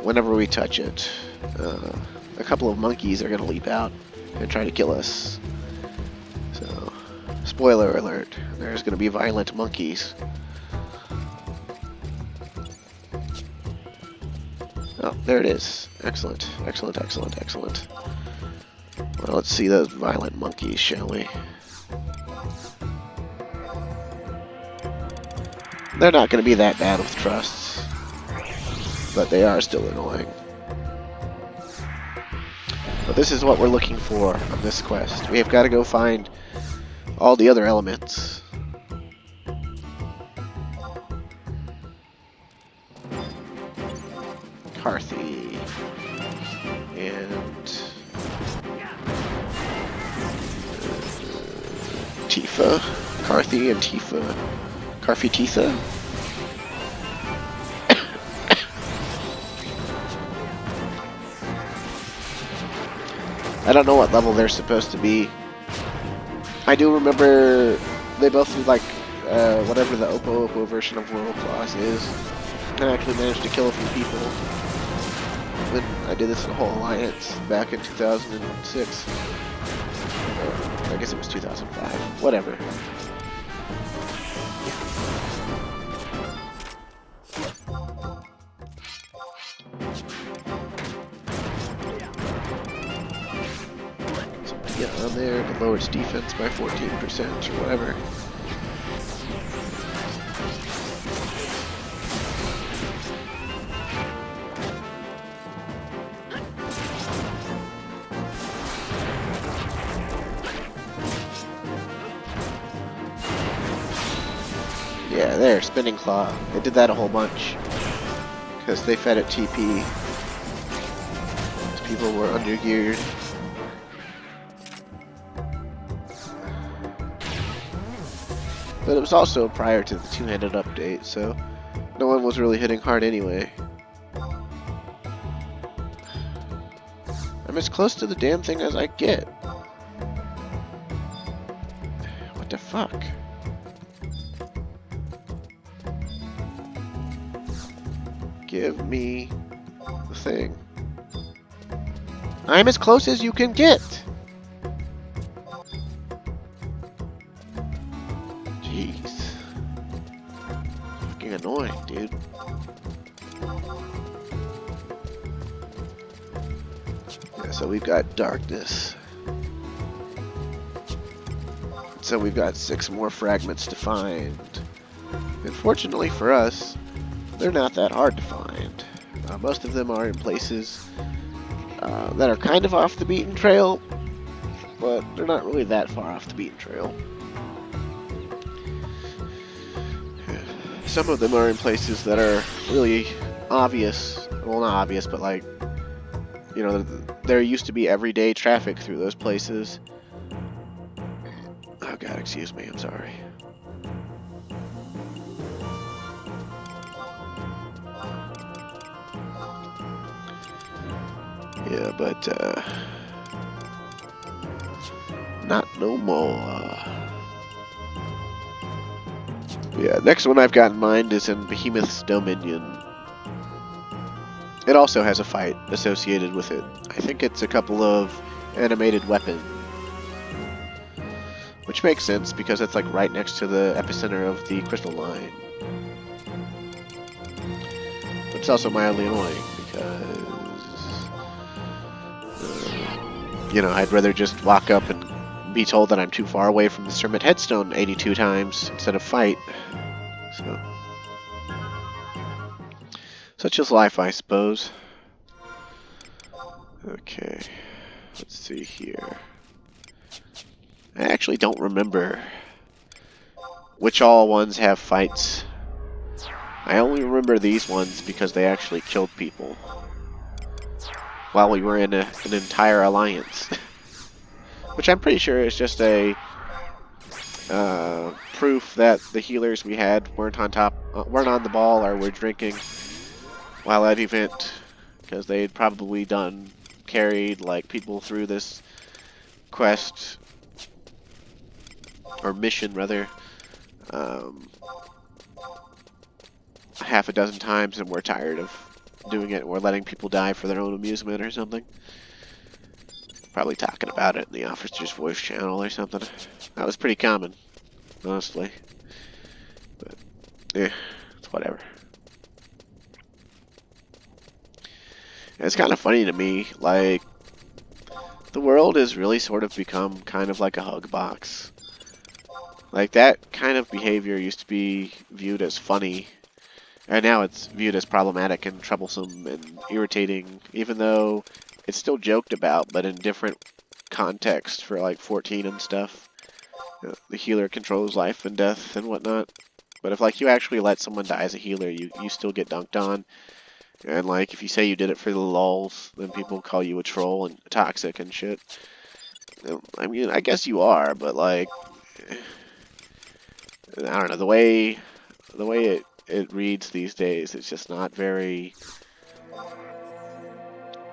A: whenever we touch it, a couple of monkeys are going to leap out and try to kill us. So, spoiler alert, there's going to be violent monkeys. Oh, there it is. Excellent, excellent, excellent, excellent. Well, let's see those violent monkeys, shall we? They're not going to be that bad with trusts, but they are still annoying. But this is what we're looking for on this quest. We have got to go find all the other elements. Carthy and Tifa. Carthy and Tifa. Carthy Tifa? I don't know what level they're supposed to be. I do remember they both do like whatever the Oppo version of World Class is. I actually managed to kill a few people when I did this in a whole alliance back in 2006. Or, I guess it was 2005. Whatever. Get on there, it lowers defense by 14% or whatever. Yeah, there, Spinning Claw. They did that a whole bunch. Because they fed it TP. People were undergeared. But it was also prior to the two-handed update, so no one was really hitting hard anyway. I'm as close to the damn thing as I get. What the fuck? Give me the thing. I'm as close as you can get! Jeez. Fucking annoying, dude. Yeah, so we've got darkness. So we've got 6 more fragments to find. Unfortunately for us, they're not that hard to find. Most of them are in places that are kind of off the beaten trail, but they're not really that far off the beaten trail. Some of them are in places that are really obvious. Well, not obvious, but like, you know, there used to be everyday traffic through those places. Oh god, excuse me, I'm sorry. Yeah, but not no more. Yeah, next one I've got in mind is in Behemoth's Dominion. It also has a fight associated with it. I think it's a couple of animated weapons. Which makes sense because it's like right next to the epicenter of the crystal line. But it's also mildly annoying because you know, I'd rather just walk up and be told that I'm too far away from the Sermon Headstone 82 times instead of fight. So, such is life, I suppose. Okay, let's see here. I actually don't remember which all ones have fights. I only remember these ones because they actually killed people while we were in an entire alliance. Which I'm pretty sure is just a proof that the healers we had weren't on the ball or were drinking while at event, because they'd probably carried like people through this quest or mission rather half a dozen times, and we're tired of doing it. We're letting people die for their own amusement or something. Probably talking about it in the officer's voice channel or something. That was pretty common, honestly. But, yeah, it's whatever. And it's kind of funny to me, like, the world has really sort of become kind of like a hug box. Like, that kind of behavior used to be viewed as funny, and now it's viewed as problematic and troublesome and irritating, even though it's still joked about, but in different contexts for like 14 and stuff. The healer controls life and death and whatnot. But if like you actually let someone die as a healer, you still get dunked on. And like if you say you did it for the lulz, then people call you a troll and toxic and shit. I mean, I guess you are, but like, I don't know, the way it reads these days, it's just not very.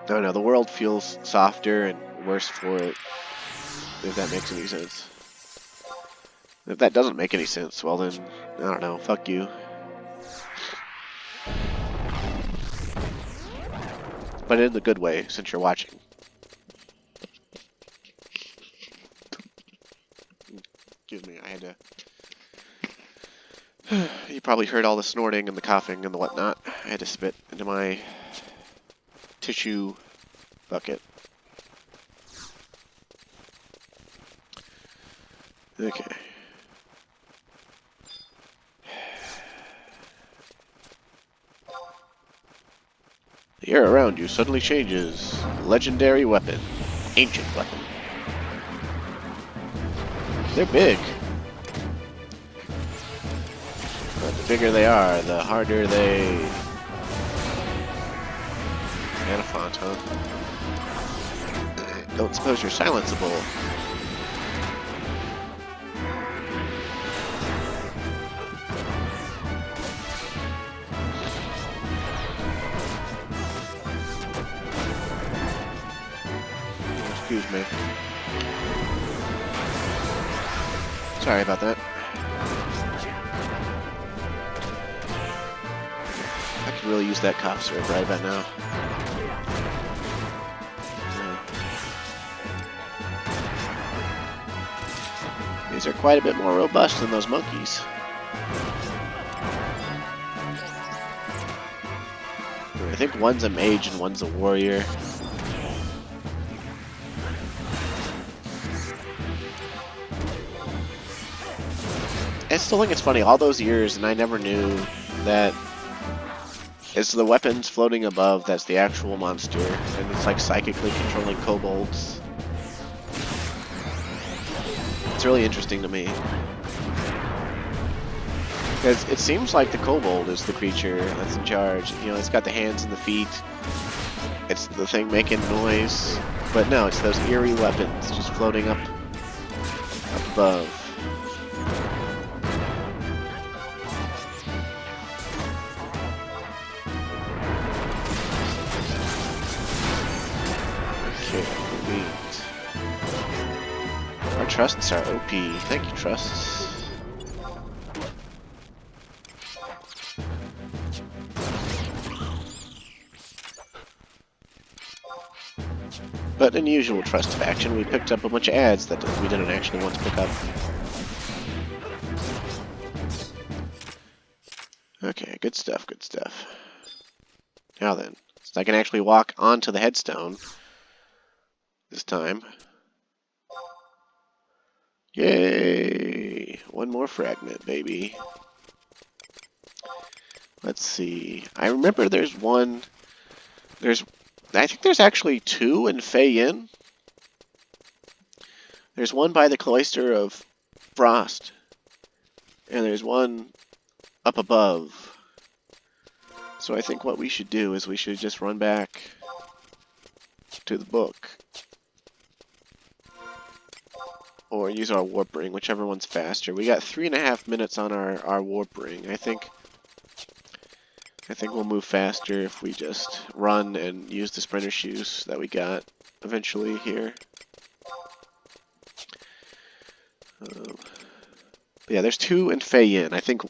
A: I don't know, the world feels softer and worse for it, if that makes any sense. If that doesn't make any sense, well then, I don't know, fuck you. But in the good way, since you're watching. Excuse me, I had to... You probably heard all the snorting and the coughing and the whatnot. I had to spit into my tissue bucket. Okay. The air around you suddenly changes. Legendary weapon. Ancient weapon. They're big. bigger they are, the harder they... Anafont, huh? Don't suppose you're silenceable. Excuse me. Sorry about that. I could really use that cop syrup right about now. Yeah. These are quite a bit more robust than those monkeys. I think one's a mage and one's a warrior. I still think it's funny, all those years, and I never knew that it's the weapons floating above that's the actual monster, and it's like psychically controlling kobolds. It's really interesting to me. Because it seems like the kobold is the creature that's in charge. You know, it's got the hands and the feet. It's the thing making noise. But no, it's those eerie weapons just floating up above. Our trusts are OP. Thank you, trusts. But in usual trust faction, we picked up a bunch of ads that we didn't actually want to pick up. Okay, good stuff, good stuff. Now then, so I can actually walk onto the headstone this time. Yay! One more fragment, baby. Let's see. I remember there's one... I think there's actually two in Fei-Yin. There's one by the Cloister of Frost. And there's one up above. So I think what we should do is we should just run back to the book. Or use our warp ring, whichever one's faster. We got 3.5 minutes on our warp ring. I think we'll move faster if we just run and use the sprinter shoes that we got eventually here. Yeah, there's two in Fei-Yin. I think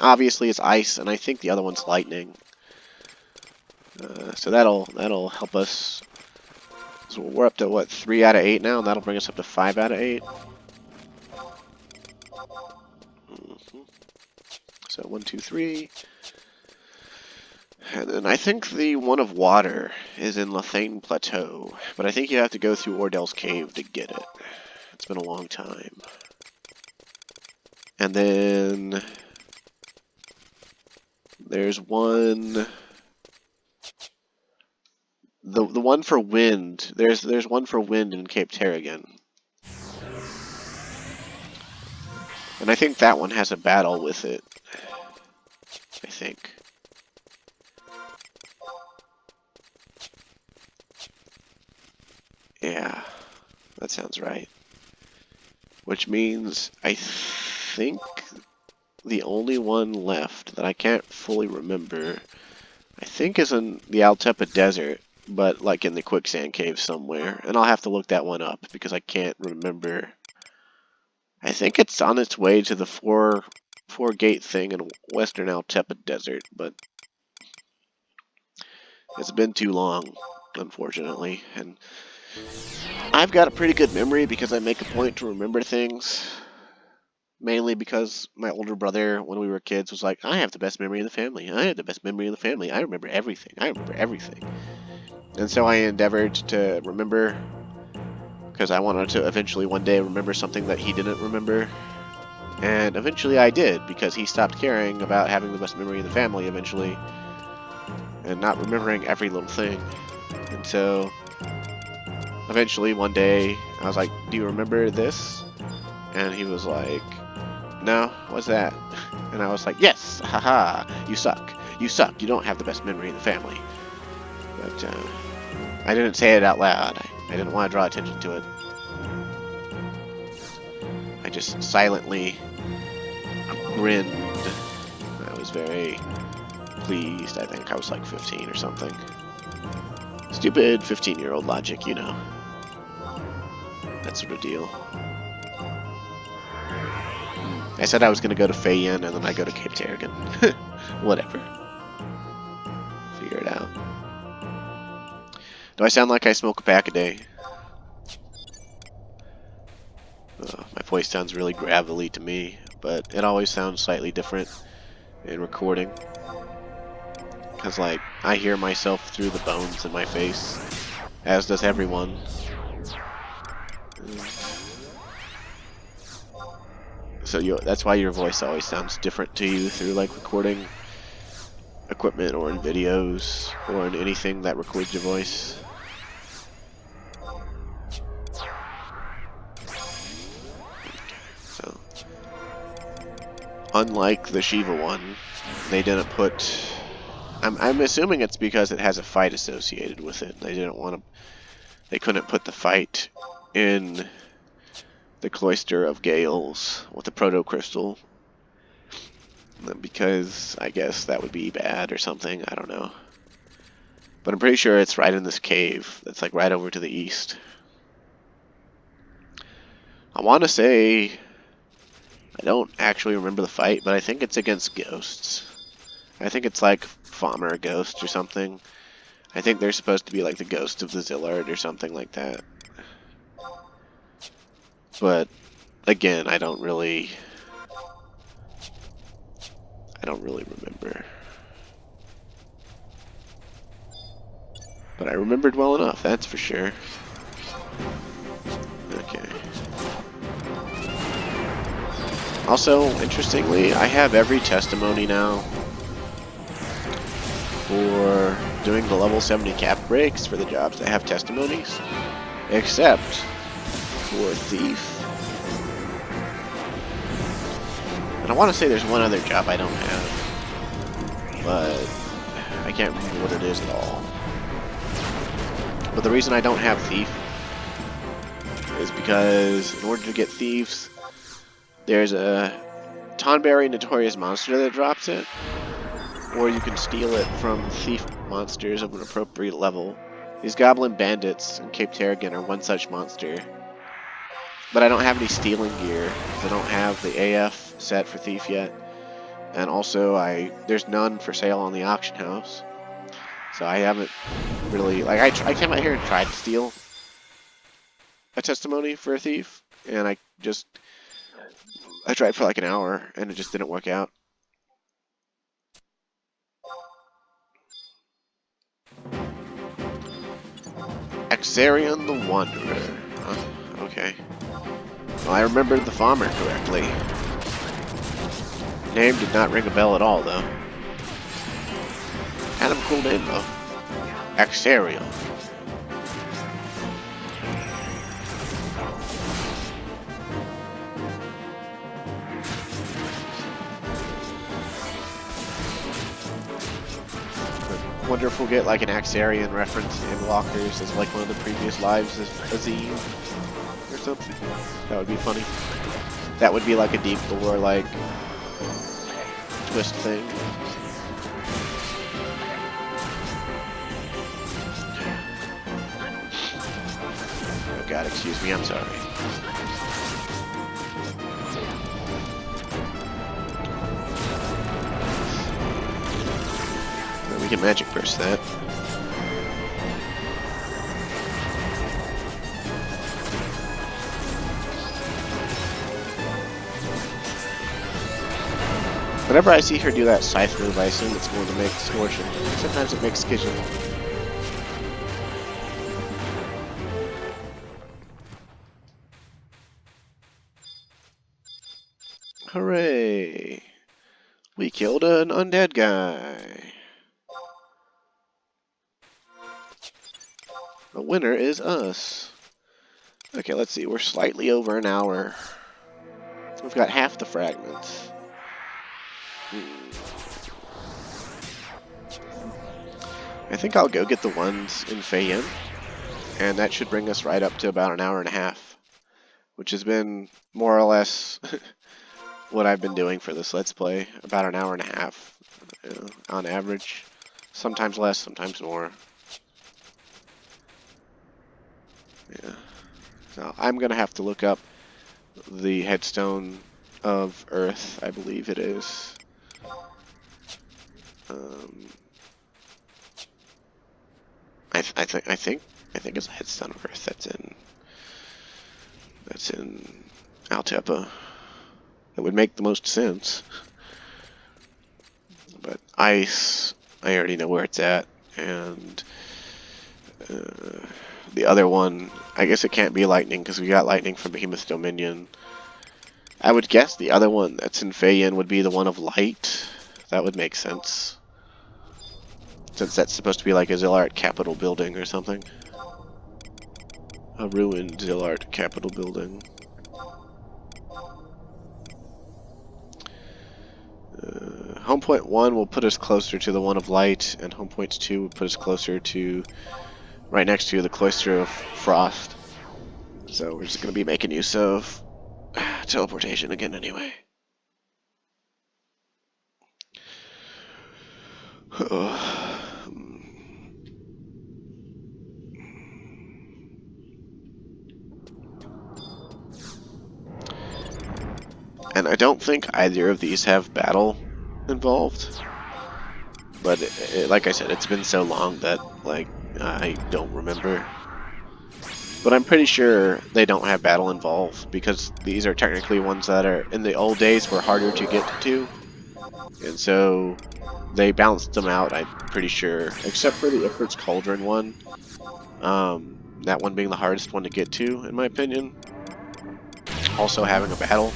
A: obviously it's ice, and I think the other one's lightning. So that'll help us. So we're up to what, 3 out of 8 now, and that'll bring us up to 5 out of 8. So 1, 2, 3. And then I think the one of water is in Lethane Plateau, but I think you have to go through Ordell's Cave to get it. It's been a long time. And then there's one, the one for wind. There's one for wind in Cape Terragon. And I think that one has a battle with it. I think. Yeah, that sounds right. Which means I think the only one left that I can't fully remember, I think is in the Altepa Desert, but like in the quicksand cave somewhere. And I'll have to look that one up because I can't remember. I think it's on its way to the four gate thing in western Altepa Desert, but it's been too long, unfortunately. And I've got a pretty good memory because I make a point to remember things. Mainly because my older brother, when we were kids, was like, I have the best memory in the family. I have the best memory in the family. I remember everything. I remember everything. And so I endeavored to remember, because I wanted to eventually one day remember something that he didn't remember. And eventually I did, because he stopped caring about having the best memory in the family eventually, and not remembering every little thing. And so eventually one day I was like, do you remember this? And he was like, no, what's that? And I was like, yes, haha, you suck. You suck. You don't have the best memory in the family. But I didn't say it out loud. I didn't want to draw attention to it. I just silently grinned. I was very pleased. I think I was like 15 or something. Stupid 15-year-old logic, you know. That sort of deal. I said I was going to go to Fayen, and then I go to Cape Terragon. Whatever. Figure it out. Do I sound like I smoke a pack a day? My voice sounds really gravelly to me, but it always sounds slightly different in recording. Because, like, I hear myself through the bones in my face, as does everyone. So that's why your voice always sounds different to you through, like, recording equipment or in videos or in anything that records your voice. So, unlike the Shiva one, they didn't put... I'm assuming it's because it has a fight associated with it. They didn't want to... They couldn't put the fight in the Cloister of Gales with the Proto-Crystal. Because I guess that would be bad or something. I don't know. But I'm pretty sure it's right in this cave that's like right over to the east. I want to say... I don't actually remember the fight, but I think it's against ghosts. I think it's like Falmer ghosts or something. I think they're supposed to be like the ghost of the Zilart or something like that. But again, I don't really remember. But I remembered well enough, that's for sure. Okay. Also, interestingly, I have every testimony now for doing the level 70 cap breaks for the jobs that have testimonies, except for Thief. And I want to say there's one other job I don't have, but I can't remember what it is at all. But the reason I don't have Thief is because in order to get Thieves, there's a Tonberry Notorious Monster that drops it, or you can steal it from Thief monsters of an appropriate level. These Goblin Bandits in Cape Terragon are one such monster. But I don't have any stealing gear, because I don't have the AF set for Thief yet. And also, there's none for sale on the auction house. So I haven't really... Like, I came out here and tried to steal a testimony for a Thief, and I tried for like an hour, and it just didn't work out. Axarion the Wanderer. Okay. Well, I remembered the Falmer correctly. Name did not ring a bell at all, though. Kind of a cool name, though. Axarion. I wonder if we'll get like an Axarion reference in Endwalkers as like one of the previous lives as Azim or something. That would be funny. That would be like a deep lore like twist thing. Oh god, excuse me, I'm sorry. We can magic burst that. Whenever I see her do that scythe move, I assume it's going to make Distortion. Sometimes it makes Skishin. Hooray! We killed an undead guy. The winner is us. Okay, let's see. We're slightly over an hour. We've got half the fragments. I think I'll go get the ones in Feyen, and that should bring us right up to about an hour and a half, which has been more or less what I've been doing for this Let's Play, about an hour and a half on average. Sometimes less, sometimes more. Yeah. So I'm going to have to look up the headstone of Earth, I believe it is. I think it's a headstone of Earth that's in Altepa. It would make the most sense. But ice, I already know where it's at, and the other one, I guess it can't be lightning because we got lightning from Behemoth's Dominion. I would guess the other one that's in Feyen would be the one of light. That would make sense, since that's supposed to be like a Zilart Capitol building or something. A ruined Zilart Capitol building. Home point 1 will put us closer to the one of light, and home point 2 will put us closer to, right next to the Cloister of Frost. So we're just going to be making use of teleportation again anyway. And I don't think either of these have battle involved. But like I said, it's been so long that like I don't remember. But I'm pretty sure they don't have battle involved because these are technically ones that are in the old days were harder to get to. And so they balanced them out, I'm pretty sure, except for the Ifrit's Cauldron one. That one being the hardest one to get to, in my opinion. Also having a battle.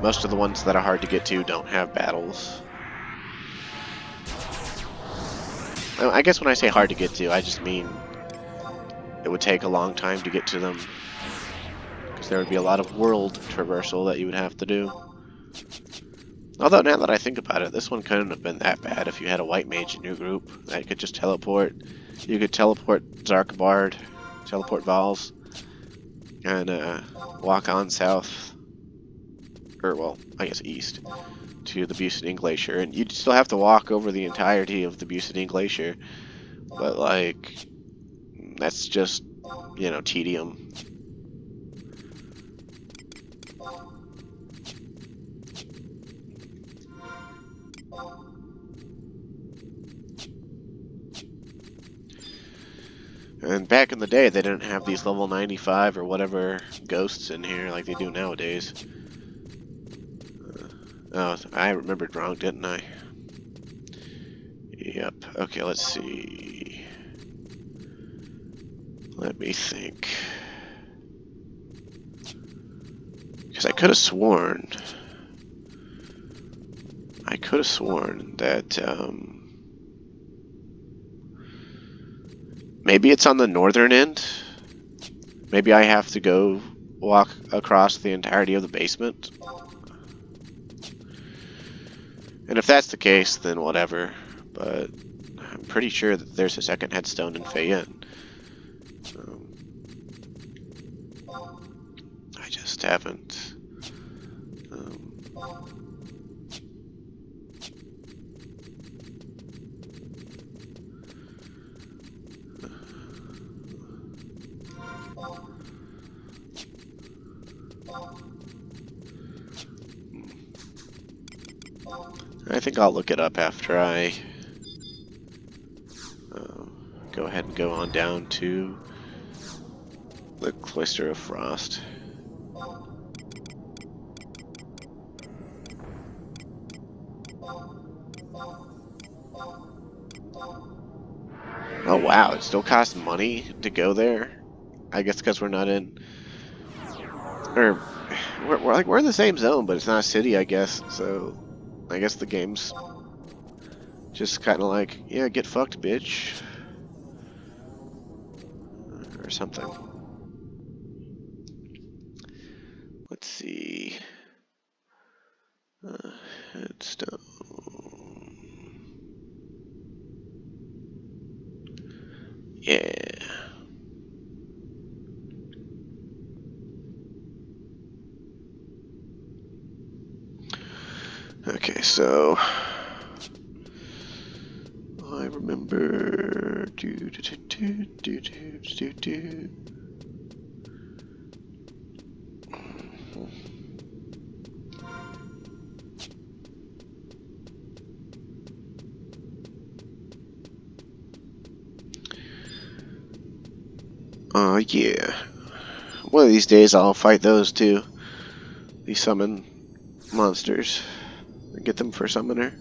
A: Most of the ones that are hard to get to don't have battles. I guess when I say hard to get to, I just mean it would take a long time to get to them. Because there would be a lot of world traversal that you would have to do. Although now that I think about it, this one couldn't have been that bad if you had a white mage in your group that could just teleport. You could teleport Zarkbard, teleport Vals, and walk on south, or well, I guess east, to the Bucetine Glacier. And you'd still have to walk over the entirety of the Bucetine Glacier, but like, that's just, you know, tedium. And back in the day, they didn't have these level 95 or whatever ghosts in here like they do nowadays. Oh, I remembered wrong, didn't I? Yep. Okay, let's see. Let me think. Because I could have sworn that maybe it's on the northern end. Maybe I have to go walk across the entirety of the basement. And if that's the case, then whatever. But I'm pretty sure that there's a second headstone in Feyen. I just haven't. I think I'll look it up after I go ahead and go on down to the Cloister of Frost. Oh wow, it still costs money to go there? I guess because we're not in... Or, we're in the same zone, but it's not a city, I guess, so... I guess the game's just kind of like, yeah, get fucked, bitch. Or something. Let's see. Yeah. Okay, so I remember. Yeah. One of these days I'll fight those too. These summon monsters. Get them for summoner.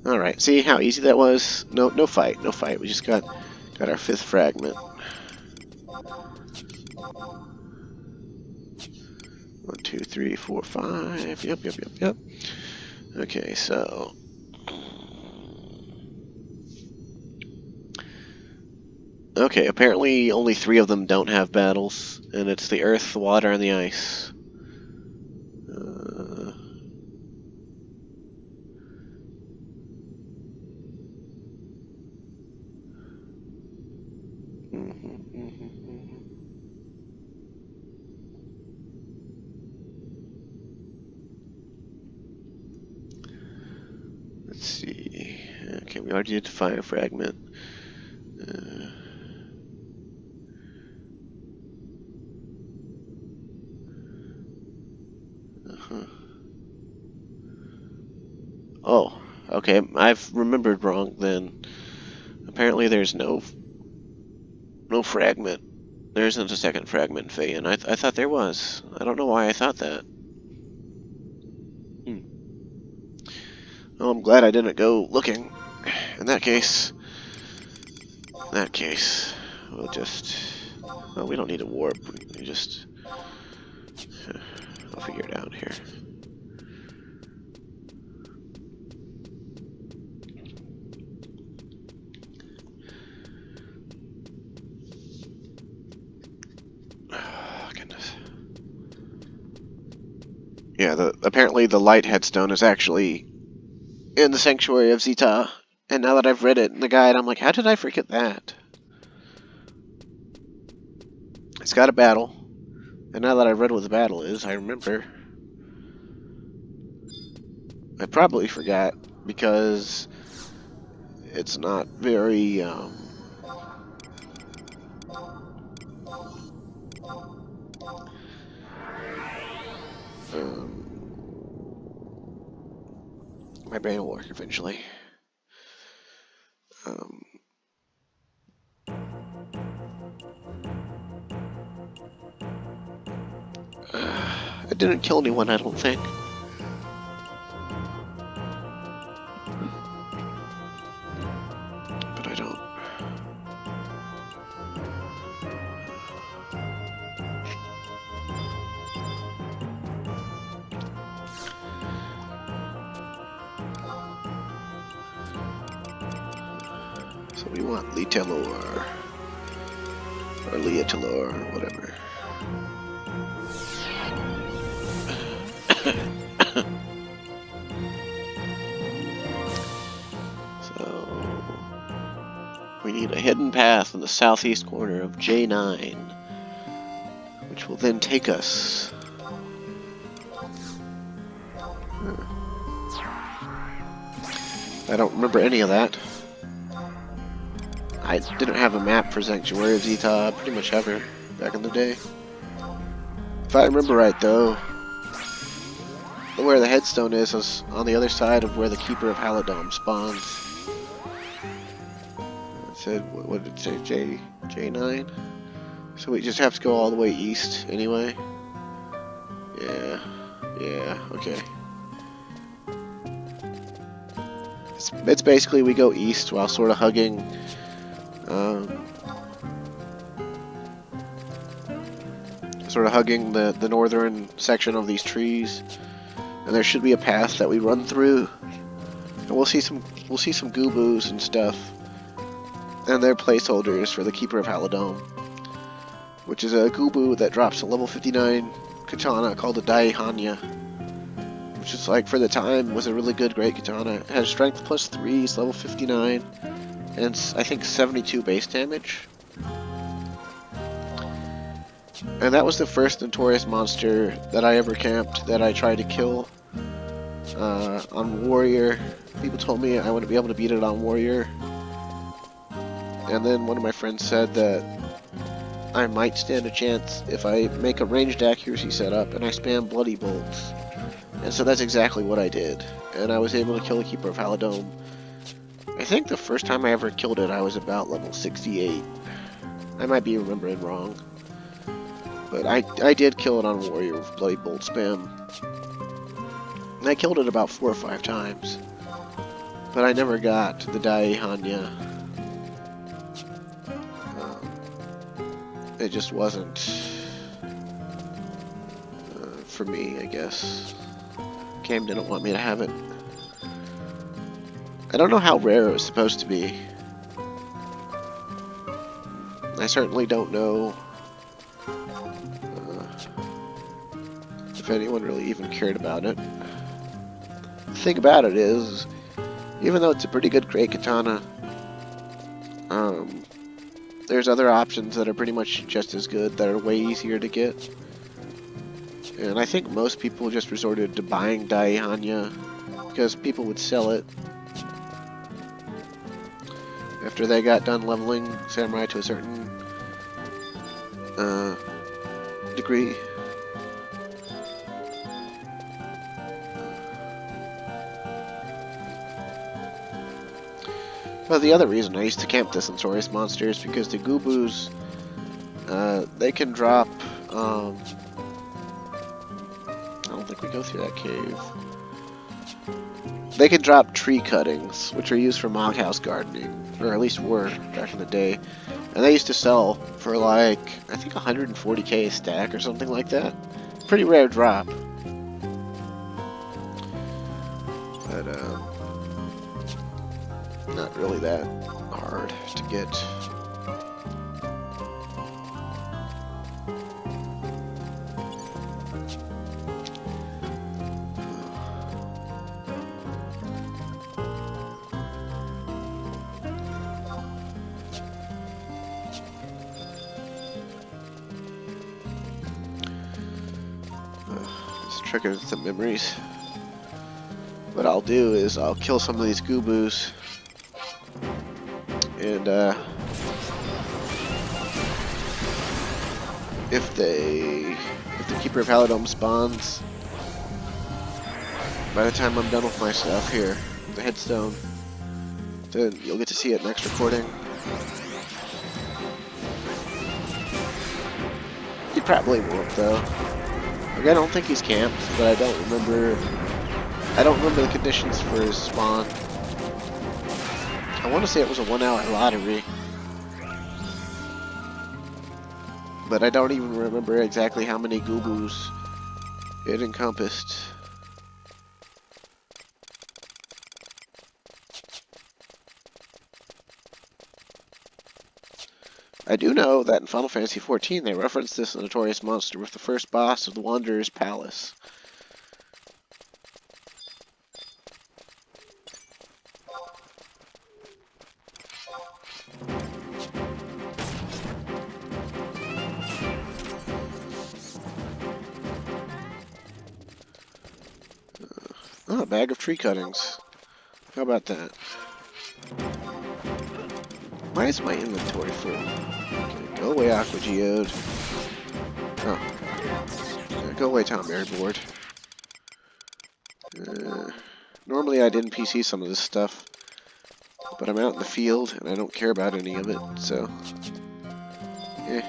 A: Alright, see how easy that was? No fight, no fight. We just got our 5th fragment. 1, 2, 3, 4, 5. Yep. Okay, so okay, apparently only 3 of them don't have battles, and it's the earth, the water, and the ice. Let's see. Okay, we already did fire fragment. Oh, okay. I've remembered wrong then. Apparently there's no fragment. There isn't a 2nd fragment in Feyen. I thought there was. I don't know why I thought that. Well, I'm glad I didn't go looking. In that case, we'll just... Well, we don't need a warp. We just... I'll figure it out here. Oh, goodness. Yeah, apparently the light headstone is actually in the Sanctuary of Zita. And now that I've read it in the guide, I'm like, how did I forget that? It's got a battle. And now that I've read what the battle is, I remember. I probably forgot because it's not very, my brain will work eventually. I didn't kill anyone, I don't think. But I don't. So we want Litalor. Or Liatalor, or whatever. So we need a hidden path in the southeast corner of J9, which will then take us. I don't remember any of that. I didn't have a map for Sanctuary of Zita pretty much ever back in the day. If I remember right, though, where the headstone is on the other side of where the Keeper of Halidom spawns. It said, what did it say, J9? So we just have to go all the way east anyway? Yeah, okay. It's basically we go east while sort of hugging the northern section of these trees, and there should be a path that we run through, and we'll see some goobos and stuff, and they're placeholders for the Keeper of Halidom, which is a goobo that drops a level 59 katana called the Daihanya, which is like for the time was a really good great katana. It has strength +3, it's level 59. and I think 72 base damage. And that was the first notorious monster that I ever camped that I tried to kill on Warrior. People told me I wouldn't be able to beat it on Warrior. And then one of my friends said that I might stand a chance if I make a ranged accuracy setup and I spam Bloody Bolts. And so that's exactly what I did. And I was able to kill the Keeper of Halidome. I think the first time I ever killed it, I was about level 68. I might be remembering wrong. But I did kill it on Warrior with Bloody Bolt spam. And I killed it about 4 or 5 times. But I never got the Daihanya. It just wasn't for me, I guess. Game didn't want me to have it. I don't know how rare it was supposed to be. I certainly don't know if anyone really even cared about it. The thing about it is, even though it's a pretty good great katana, there's other options that are pretty much just as good that are way easier to get. And I think most people just resorted to buying Daihanya because people would sell it after they got done leveling Samurai to a certain degree. But the other reason I used to camp this Notorious Monster is because the Gubus, they can drop, I don't think we go through that cave. They can drop tree cuttings, which are used for moghouse gardening, or at least were back in the day. And they used to sell for like, I think 140k a stack or something like that. Pretty rare drop. But, not really that hard to get. This triggers some memories. What I'll do is I'll kill some of these Gubus. And if the Keeper of Halidome spawns, by the time I'm done with my stuff here, the headstone, then you'll get to see it next recording. You probably won't though. Like, I don't think he's camped, but I don't remember the conditions for his spawn. I want to say it was a 1-hour lottery, but I don't even remember exactly how many Gubus it encompassed. I do know that in Final Fantasy XIV they referenced this notorious monster with the first boss of the Wanderer's Palace. Oh, a bag of tree cuttings. How about that? Why is my inventory full? Okay, go away, Aqua Geode. Oh. Yeah, go away, Tom Berry Board. Normally I'd NPC some of this stuff, but I'm out in the field and I don't care about any of it, so... eh.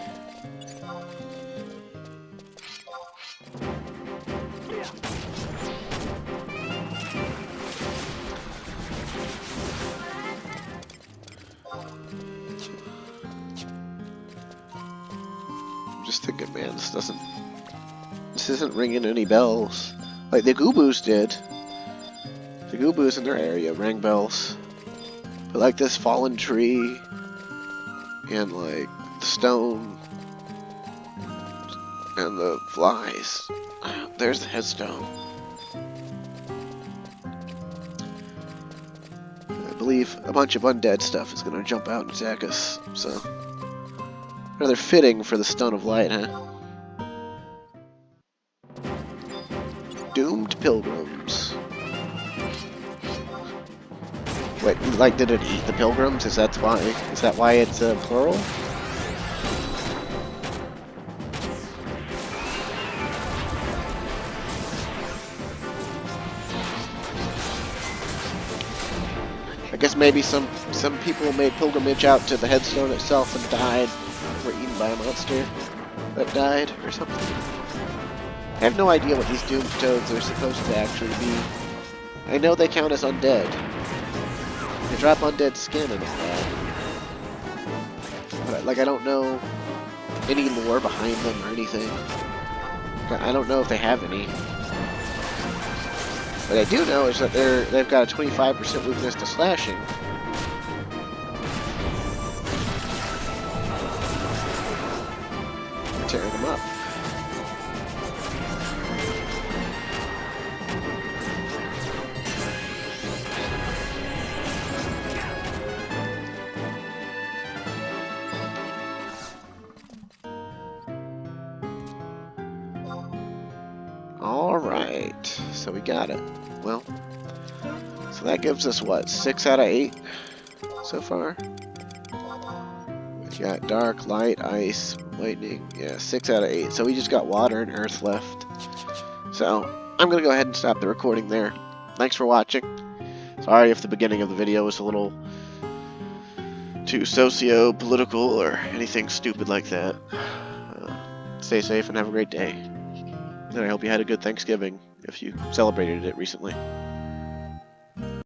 A: I'm just thinking, man, this isn't ringing any bells. Like the Gubus did. The Gubus in their area rang bells. But like this fallen tree and like the stone and the flies. There's the headstone. I believe a bunch of undead stuff is going to jump out and attack us, so... Rather fitting for the Stone of Light, huh? Doomed Pilgrims. Wait, like, did it eat the pilgrims? Is that why? Is that why it's plural? I guess maybe some people made pilgrimage out to the headstone itself and died, were eaten by a monster that died, or something. I have no idea what these doomed toads are supposed to actually be. I know they count as undead. They drop undead skin and all that. But, like, I don't know any lore behind them or anything. I don't know if they have any. What I do know is that they've got a 25% weakness to slashing. Tearing them up. Alright, so we got it. Well, so that gives us what, 6 out of 8 so far? We got dark, light, ice, lightning. Yeah, 6 out of 8. So we just got water and earth left. So I'm going to go ahead and stop the recording there. Thanks for watching. Sorry if the beginning of the video was a little too socio-political or anything stupid like that. Stay safe and have a great day. And I hope you had a good Thanksgiving if you celebrated it recently.